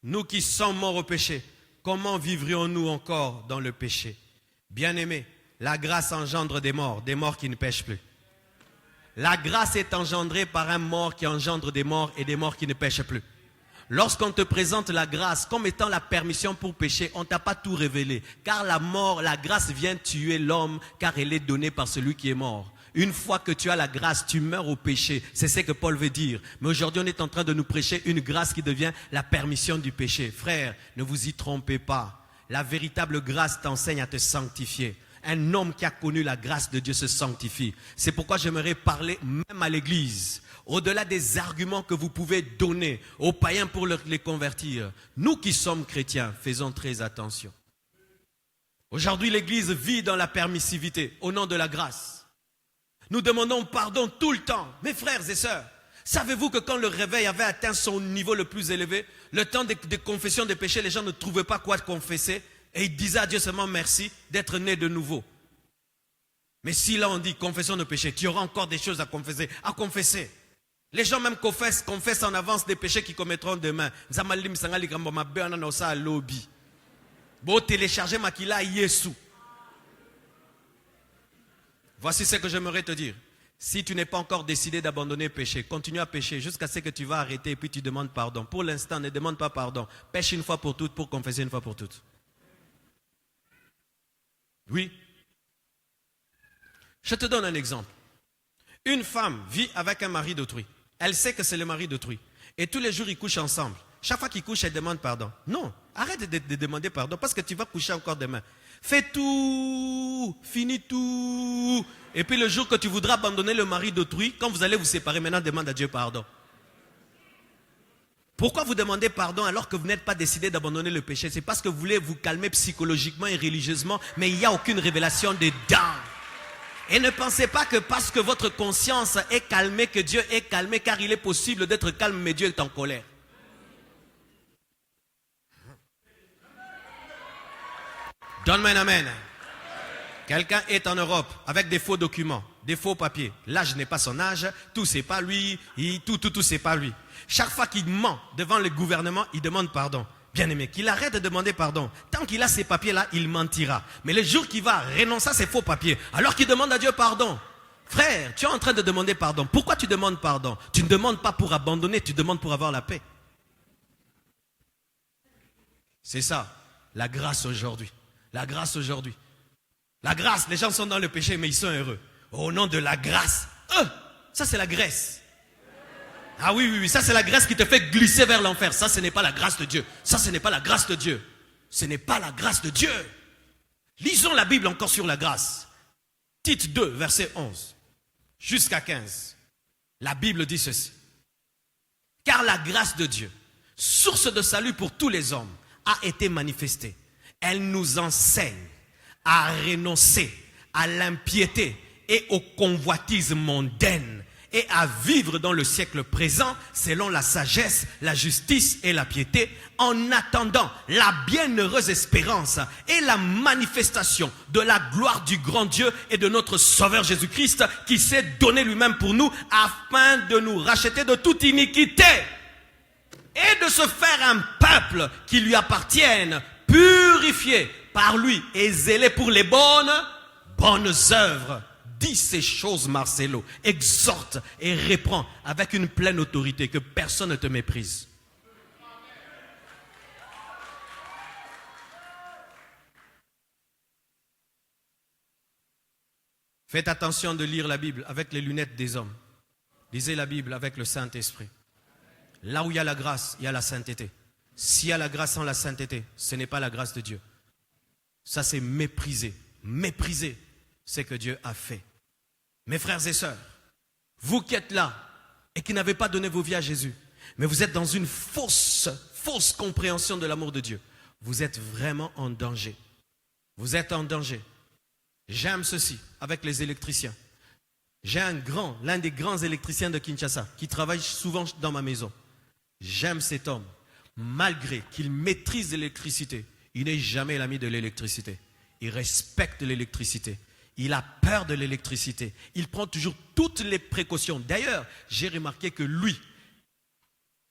S1: Nous qui sommes morts au péché, comment vivrions-nous encore dans le péché? Bien-aimés, la grâce engendre des morts qui ne pêchent plus. La grâce est engendrée par un mort qui engendre des morts et des morts qui ne pêchent plus. Lorsqu'on te présente la grâce comme étant la permission pour pécher, on ne t'a pas tout révélé. Car la grâce vient tuer l'homme, car elle est donnée par celui qui est mort. Une fois que tu as la grâce, tu meurs au péché. C'est ce que Paul veut dire. Mais aujourd'hui, on est en train de nous prêcher une grâce qui devient la permission du péché. Frère, ne vous y trompez pas. La véritable grâce t'enseigne à te sanctifier. Un homme qui a connu la grâce de Dieu se sanctifie. C'est pourquoi j'aimerais parler même à l'église. Au-delà des arguments que vous pouvez donner aux païens pour les convertir, nous qui sommes chrétiens, faisons très attention. Aujourd'hui, l'Église vit dans la permissivité au nom de la grâce. Nous demandons pardon tout le temps. Mes frères et sœurs, savez-vous que quand le réveil avait atteint son niveau le plus élevé, le temps de confession des péchés, les gens ne trouvaient pas quoi confesser et ils disaient à Dieu seulement merci d'être nés de nouveau. Mais si là on dit confession de péché, tu auras encore des choses à confesser. Les gens même confessent en avance des péchés qu'ils commettront demain. Télécharger Makila Yesu. Voici ce que j'aimerais te dire. Si tu n'es pas encore décidé d'abandonner le péché, continue à pécher jusqu'à ce que tu vas arrêter et puis tu demandes pardon. Pour l'instant, ne demande pas pardon. Pêche une fois pour toutes pour confesser une fois pour toutes. Oui. Je te donne un exemple. Une femme vit avec un mari d'autrui. Elle sait que c'est le mari d'autrui. Et tous les jours, ils couchent ensemble. Chaque fois qu'ils couchent, elle demande pardon. Non, arrête de demander pardon parce que tu vas coucher encore demain. Fais tout, finis tout. Et puis le jour que tu voudras abandonner le mari d'autrui, quand vous allez vous séparer, maintenant demande à Dieu pardon. Pourquoi vous demandez pardon alors que vous n'êtes pas décidé d'abandonner le péché? C'est parce que vous voulez vous calmer psychologiquement et religieusement, mais il n'y a aucune révélation dedans. Et ne pensez pas que parce que votre conscience est calmée, que Dieu est calmé, car il est possible d'être calme, mais Dieu est en colère. Donne-moi un amen. Quelqu'un est en Europe avec des faux documents, des faux papiers. L'âge n'est pas son âge, tout c'est pas lui, tout c'est pas lui. Chaque fois qu'il ment devant le gouvernement, il demande pardon. Bien-aimé, qu'il arrête de demander pardon. Tant qu'il a ces papiers-là, il mentira. Mais le jour qu'il va renoncer à ces faux papiers, alors qu'il demande à Dieu pardon. Frère, tu es en train de demander pardon. Pourquoi tu demandes pardon? Tu ne demandes pas pour abandonner, tu demandes pour avoir la paix. C'est ça, la grâce aujourd'hui. La grâce aujourd'hui. La grâce, les gens sont dans le péché, mais ils sont heureux. Au nom de la grâce. Ça c'est la Grèce. Ah oui, oui, oui, ça c'est la grâce qui te fait glisser vers l'enfer. Ça, ce n'est pas la grâce de Dieu. Ça, ce n'est pas la grâce de Dieu. Ce n'est pas la grâce de Dieu. Lisons la Bible encore sur la grâce. Tite 2, verset 11 jusqu'à 15. La Bible dit ceci. Car la grâce de Dieu, source de salut pour tous les hommes, a été manifestée. Elle nous enseigne à renoncer à l'impiété et aux convoitises mondaines et à vivre dans le siècle présent selon la sagesse, la justice et la piété, en attendant la bienheureuse espérance et la manifestation de la gloire du grand Dieu et de notre Sauveur Jésus-Christ, qui s'est donné lui-même pour nous afin de nous racheter de toute iniquité et de se faire un peuple qui lui appartienne, purifié par lui et zélé pour les bonnes œuvres. Dis ces choses, Marcelo, exhorte et reprend avec une pleine autorité, que personne ne te méprise. Faites attention de lire la Bible avec les lunettes des hommes. Lisez la Bible avec le Saint-Esprit. Là où il y a la grâce, il y a la sainteté. S'il y a la grâce sans la sainteté, ce n'est pas la grâce de Dieu. Ça, c'est mépriser. Mépriser ce que Dieu a fait. Mes frères et sœurs, vous qui êtes là et qui n'avez pas donné vos vies à Jésus, mais vous êtes dans une fausse compréhension de l'amour de Dieu, vous êtes vraiment en danger. Vous êtes en danger. J'aime ceci avec les électriciens. J'ai l'un des grands électriciens de Kinshasa qui travaille souvent dans ma maison. J'aime cet homme. Malgré qu'il maîtrise l'électricité, il n'est jamais l'ami de l'électricité. Il respecte l'électricité. Il a peur de l'électricité. Il prend toujours toutes les précautions. D'ailleurs, j'ai remarqué que lui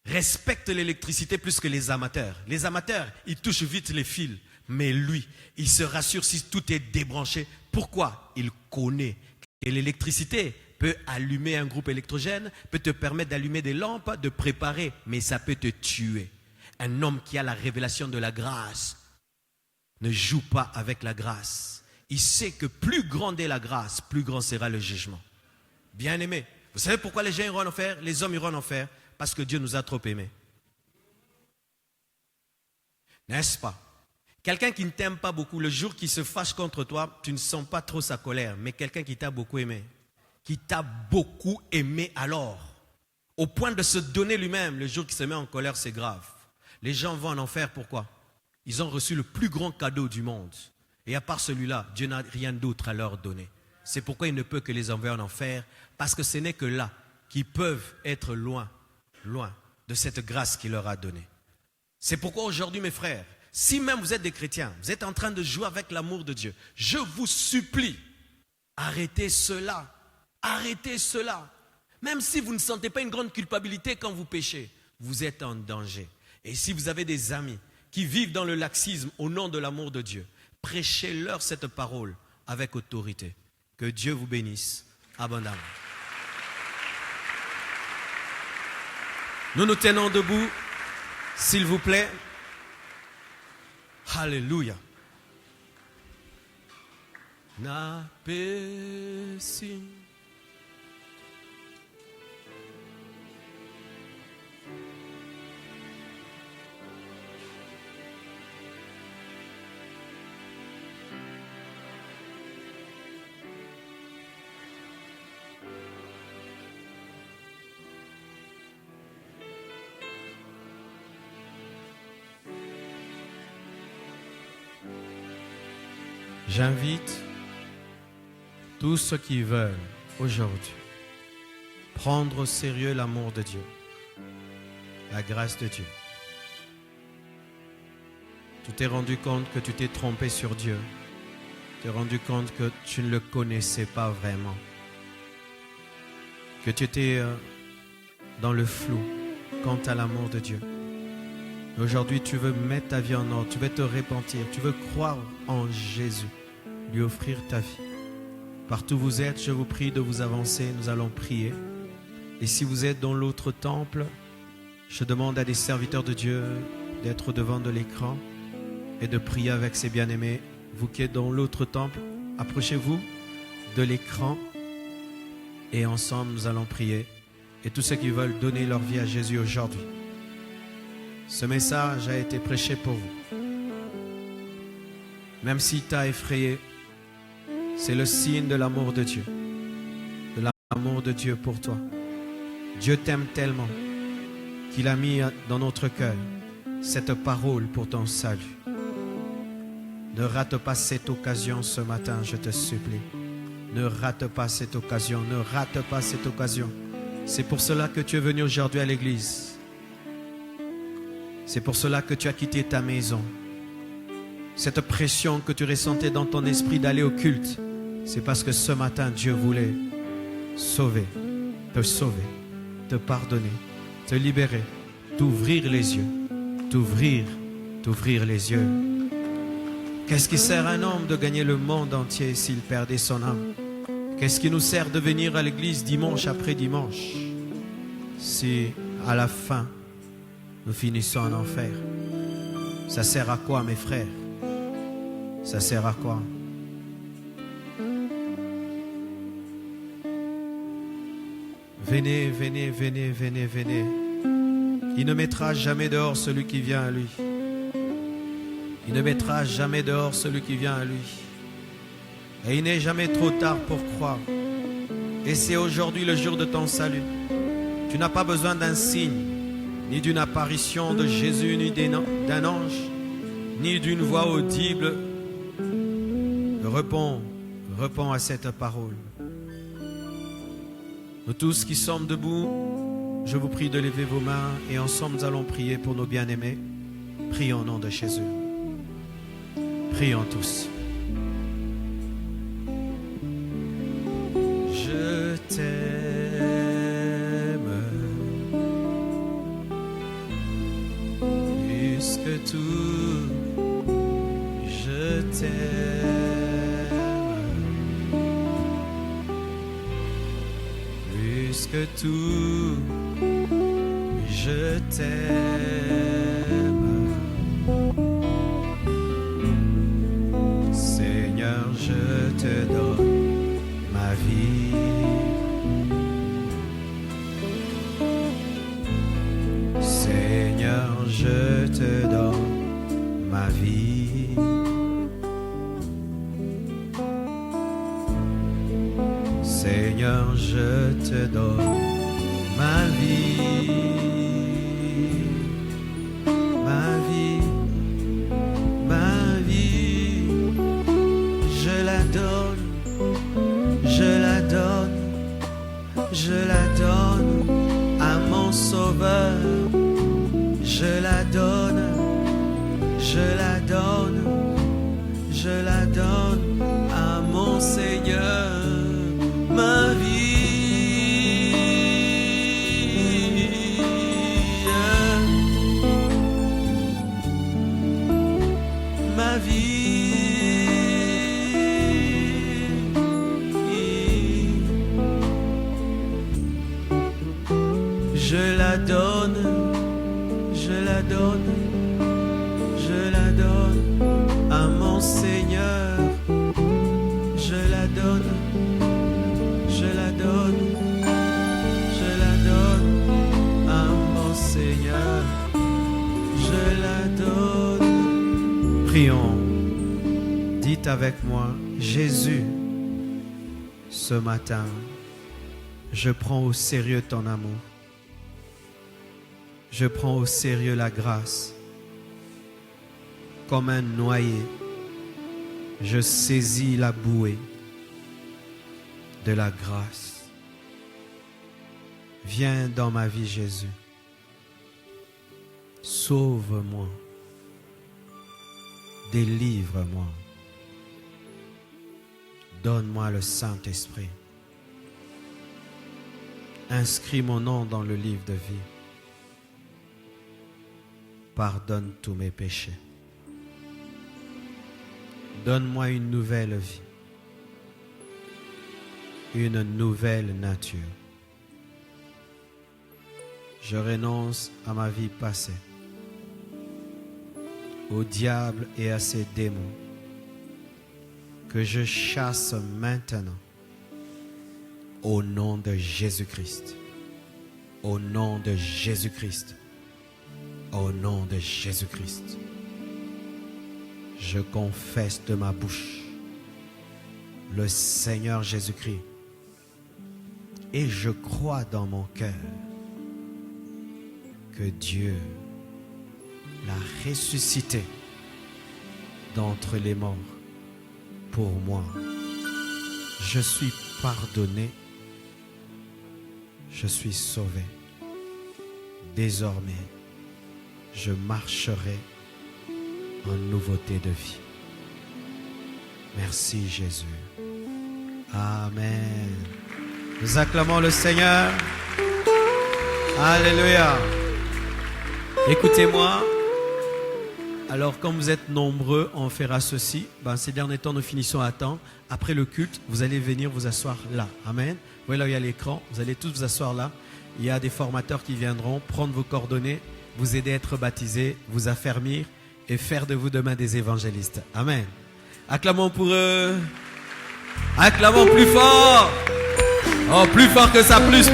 S1: respecte l'électricité plus que les amateurs. Les amateurs, ils touchent vite les fils. Mais lui, il se rassure si tout est débranché. Pourquoi? Il connaît que l'électricité peut allumer un groupe électrogène, peut te permettre d'allumer des lampes, de préparer, mais ça peut te tuer. Un homme qui a la révélation de la grâce ne joue pas avec la grâce. Il sait que plus grande est la grâce, plus grand sera le jugement. Bien-aimé, vous savez pourquoi les gens iront en enfer? Les hommes iront en enfer? Parce que Dieu nous a trop aimés. N'est-ce pas? Quelqu'un qui ne t'aime pas beaucoup, le jour qu'il se fâche contre toi, tu ne sens pas trop sa colère. Mais quelqu'un qui t'a beaucoup aimé, alors, au point de se donner lui-même, le jour qu'il se met en colère, c'est grave. Les gens vont en enfer, pourquoi? Ils ont reçu le plus grand cadeau du monde. Et à part celui-là, Dieu n'a rien d'autre à leur donner. C'est pourquoi il ne peut que les envoyer en enfer, parce que ce n'est que là qu'ils peuvent être loin de cette grâce qu'il leur a donnée. C'est pourquoi aujourd'hui, mes frères, si même vous êtes des chrétiens, vous êtes en train de jouer avec l'amour de Dieu, je vous supplie, arrêtez cela. Arrêtez cela. Même si vous ne sentez pas une grande culpabilité quand vous péchez, vous êtes en danger. Et si vous avez des amis qui vivent dans le laxisme au nom de l'amour de Dieu, prêchez-leur cette parole avec autorité. Que Dieu vous bénisse abondamment. Nous nous tenons debout, s'il vous plaît. Alléluia. Napesi. J'invite tous ceux qui veulent aujourd'hui prendre au sérieux l'amour de Dieu, la grâce de Dieu. Tu t'es rendu compte que tu t'es trompé sur Dieu. Tu t'es rendu compte que tu ne le connaissais pas vraiment. Que tu étais dans le flou quant à l'amour de Dieu. Aujourd'hui, tu veux mettre ta vie en ordre, tu veux te repentir, tu veux croire en Jésus, lui offrir ta vie. Partout où vous êtes, je vous prie de vous avancer, nous allons prier. Et si vous êtes dans l'autre temple, je demande à des serviteurs de Dieu d'être devant de l'écran et de prier avec ses bien-aimés. Vous qui êtes dans l'autre temple, approchez-vous de l'écran et ensemble nous allons prier. et tous ceux qui veulent donner leur vie à Jésus aujourd'hui. Ce message a été prêché pour vous. Même s'il t'a effrayé, c'est le signe de l'amour de Dieu. De l'amour de Dieu pour toi. Dieu t'aime tellement qu'il a mis dans notre cœur cette parole pour ton salut. Ne rate pas cette occasion ce matin, je te supplie. Ne rate pas cette occasion, ne rate pas cette occasion. C'est pour cela que tu es venu aujourd'hui à l'église. C'est pour cela que tu as quitté ta maison. Cette pression que tu ressentais dans ton esprit d'aller au culte, c'est parce que ce matin, Dieu voulait sauver, te pardonner, te libérer, t'ouvrir les yeux, t'ouvrir les yeux. Qu'est-ce qui sert à un homme de gagner le monde entier s'il perdait son âme? Qu'est-ce qui nous sert de venir à l'église dimanche après dimanche si à la fin nous finissons en enfer? Ça sert à quoi, mes frères? Ça sert à quoi? Venez, venez, venez, venez, venez. Il ne mettra jamais dehors celui qui vient à lui. Il ne mettra jamais dehors celui qui vient à lui. Et il n'est jamais trop tard pour croire. Et c'est aujourd'hui le jour de ton salut. Tu n'as pas besoin d'un signe, ni d'une apparition de Jésus, ni d'un ange, ni d'une voix audible. Réponds à cette parole. Nous tous qui sommes debout, je vous prie de lever vos mains et ensemble nous allons prier pour nos bien-aimés. Prions au nom de Jésus. Prions tous. Je t'aime, plus que tout, je t'aime, plus que tout, je t'aime. Seigneur, je te donne ma vie. Seigneur, je te donne ma vie. Seigneur, je te donne ma vie. Je la donne à mon Sauveur, je la donne, je la donne, je la donne à mon Seigneur, ma vie, ma vie. Je la donne, je la donne, je la donne à mon Seigneur. Je la donne, je la donne, je la donne à mon Seigneur. Je la donne. Prions. Dites avec moi, Jésus, ce matin, je prends au sérieux ton amour. Je prends au sérieux la grâce. Comme un noyé, je saisis la bouée de la grâce. Viens dans ma vie, Jésus. Sauve-moi. Délivre-moi. Donne-moi le Saint-Esprit. Inscris mon nom dans le livre de vie. Pardonne tous mes péchés. Donne-moi une nouvelle vie, une nouvelle nature. Je renonce à ma vie passée, au diable et à ses démons, que je chasse maintenant au nom de Jésus-Christ. Au nom de Jésus-Christ. Au nom de Jésus-Christ. Je confesse de ma bouche le Seigneur Jésus-Christ. Et je crois dans mon cœur que Dieu l'a ressuscité d'entre les morts pour moi. Je suis pardonné. Je suis sauvé. Désormais, je marcherai en nouveauté de vie. Merci Jésus. Amen. Nous acclamons le Seigneur. Alléluia. Écoutez-moi. Alors, comme vous êtes nombreux, on fera ceci. Ces derniers temps, nous finissons à temps. Après le culte, vous allez venir vous asseoir là. Amen. Vous voyez là où il y a l'écran. Vous allez tous vous asseoir là. Il y a des formateurs qui viendront prendre vos coordonnées, vous aider à être baptisés, vous affermir et faire de vous demain des évangélistes. Amen. Acclamons pour eux. Acclamons plus fort. Oh, plus fort que ça. Plus.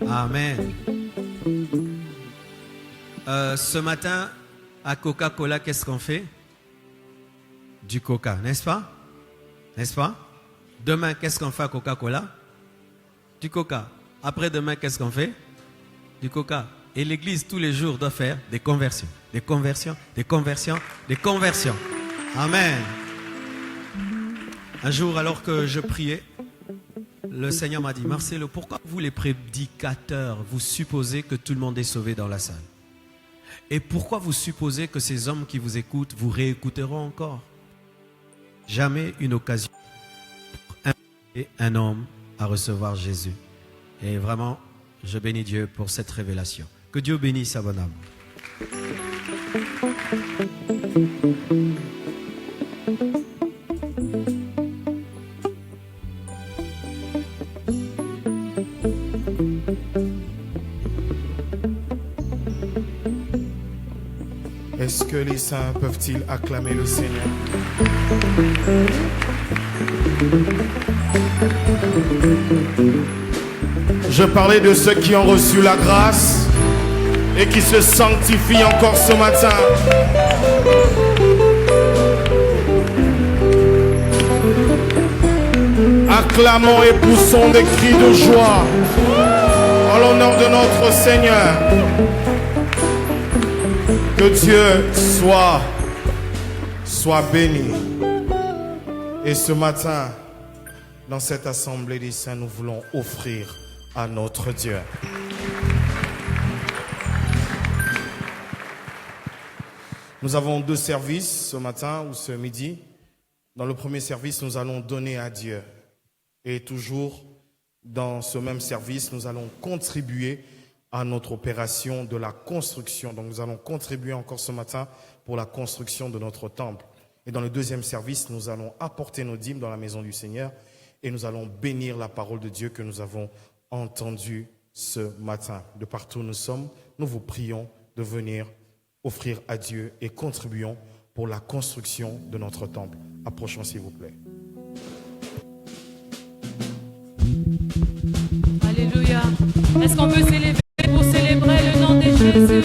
S1: Amen. Ce matin, à Coca-Cola, qu'est-ce qu'on fait? Du coca, n'est-ce pas? N'est-ce pas? Demain, qu'est-ce qu'on fait à Coca-Cola? Du coca. Après-demain, qu'est-ce qu'on fait? Du coca. Et l'église, tous les jours, doit faire des conversions. Des conversions, des conversions, des conversions. Amen. Un jour, alors que je priais, le Seigneur m'a dit, Marcelo, pourquoi vous les prédicateurs, vous supposez que tout le monde est sauvé dans la salle? Et pourquoi vous supposez que ces hommes qui vous écoutent, vous réécouteront encore? Jamais une occasion pour inviter un homme à recevoir Jésus. Et vraiment, je bénis Dieu pour cette révélation. Que Dieu bénisse sa bonne âme.
S2: Est-ce que les saints peuvent-ils acclamer le Seigneur? Je parlais de ceux qui ont reçu la grâce et qui se sanctifient encore ce matin. Acclamons et poussons des cris de joie en l'honneur de notre Seigneur. Que Dieu soit béni. Et ce matin, dans cette assemblée des saints, nous voulons offrir à notre Dieu. Nous avons deux services ce matin ou ce midi. Dans le premier service, nous allons donner à Dieu. Et toujours dans ce même service, nous allons contribuer à notre opération de la construction. Donc nous allons contribuer encore ce matin pour la construction de notre temple. Et dans le deuxième service, nous allons apporter nos dîmes dans la maison du Seigneur et nous allons bénir la parole de Dieu que nous avons entendue ce matin. De partout où nous sommes, nous vous prions de venir offrir à Dieu et contribuons pour la construction de notre temple. Approchons s'il vous plaît.
S3: Alléluia. Est-ce qu'on peut s'élever pour célébrer le nom de Jésus?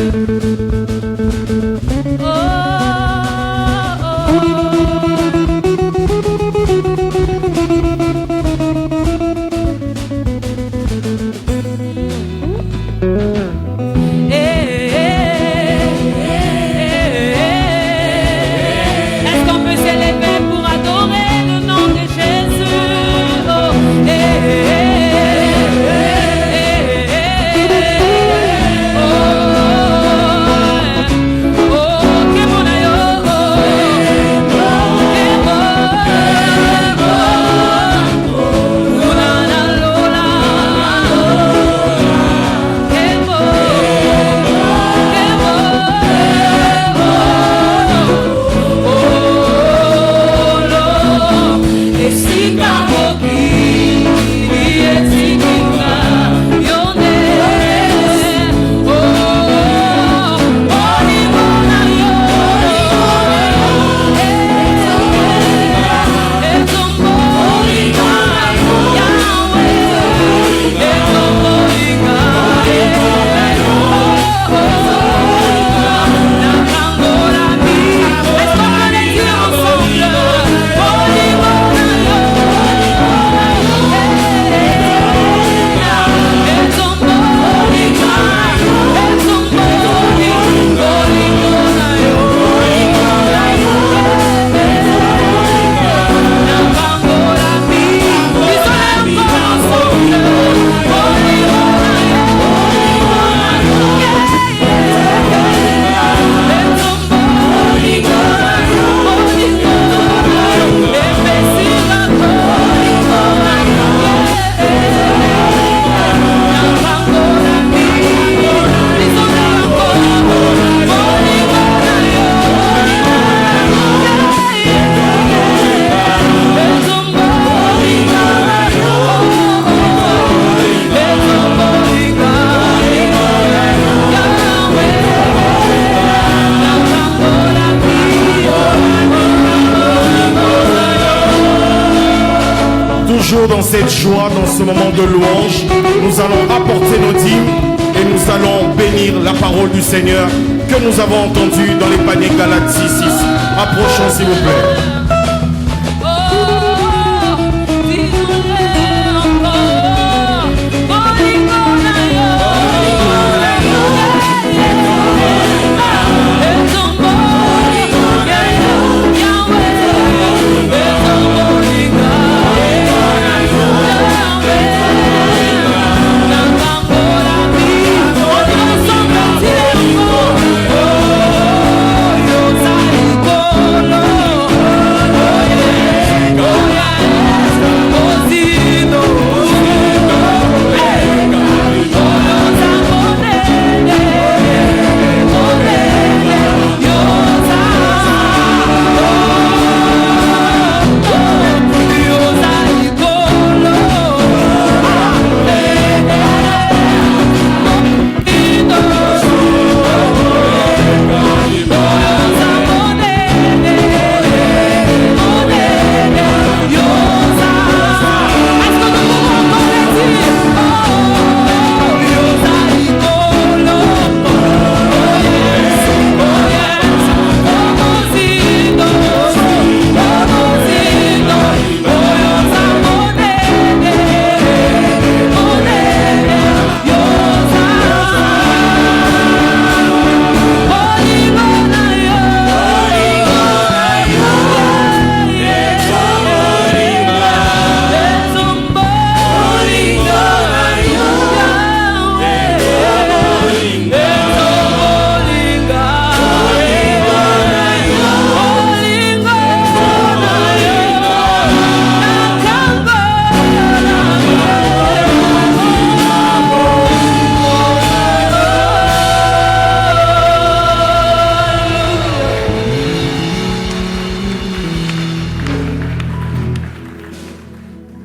S3: Est-ce qu'on peut s'élever pour adorer le nom de Jésus?
S2: toujours dans cette joie, dans ce moment de louange, nous allons apporter nos dîmes et nous allons bénir la parole du Seigneur que nous avons entendue dans les paniers Galates 6:6. Approchons s'il vous plaît.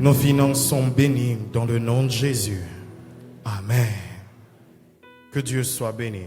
S2: Nos finances sont bénies dans le nom de Jésus. Amen. Que Dieu soit béni.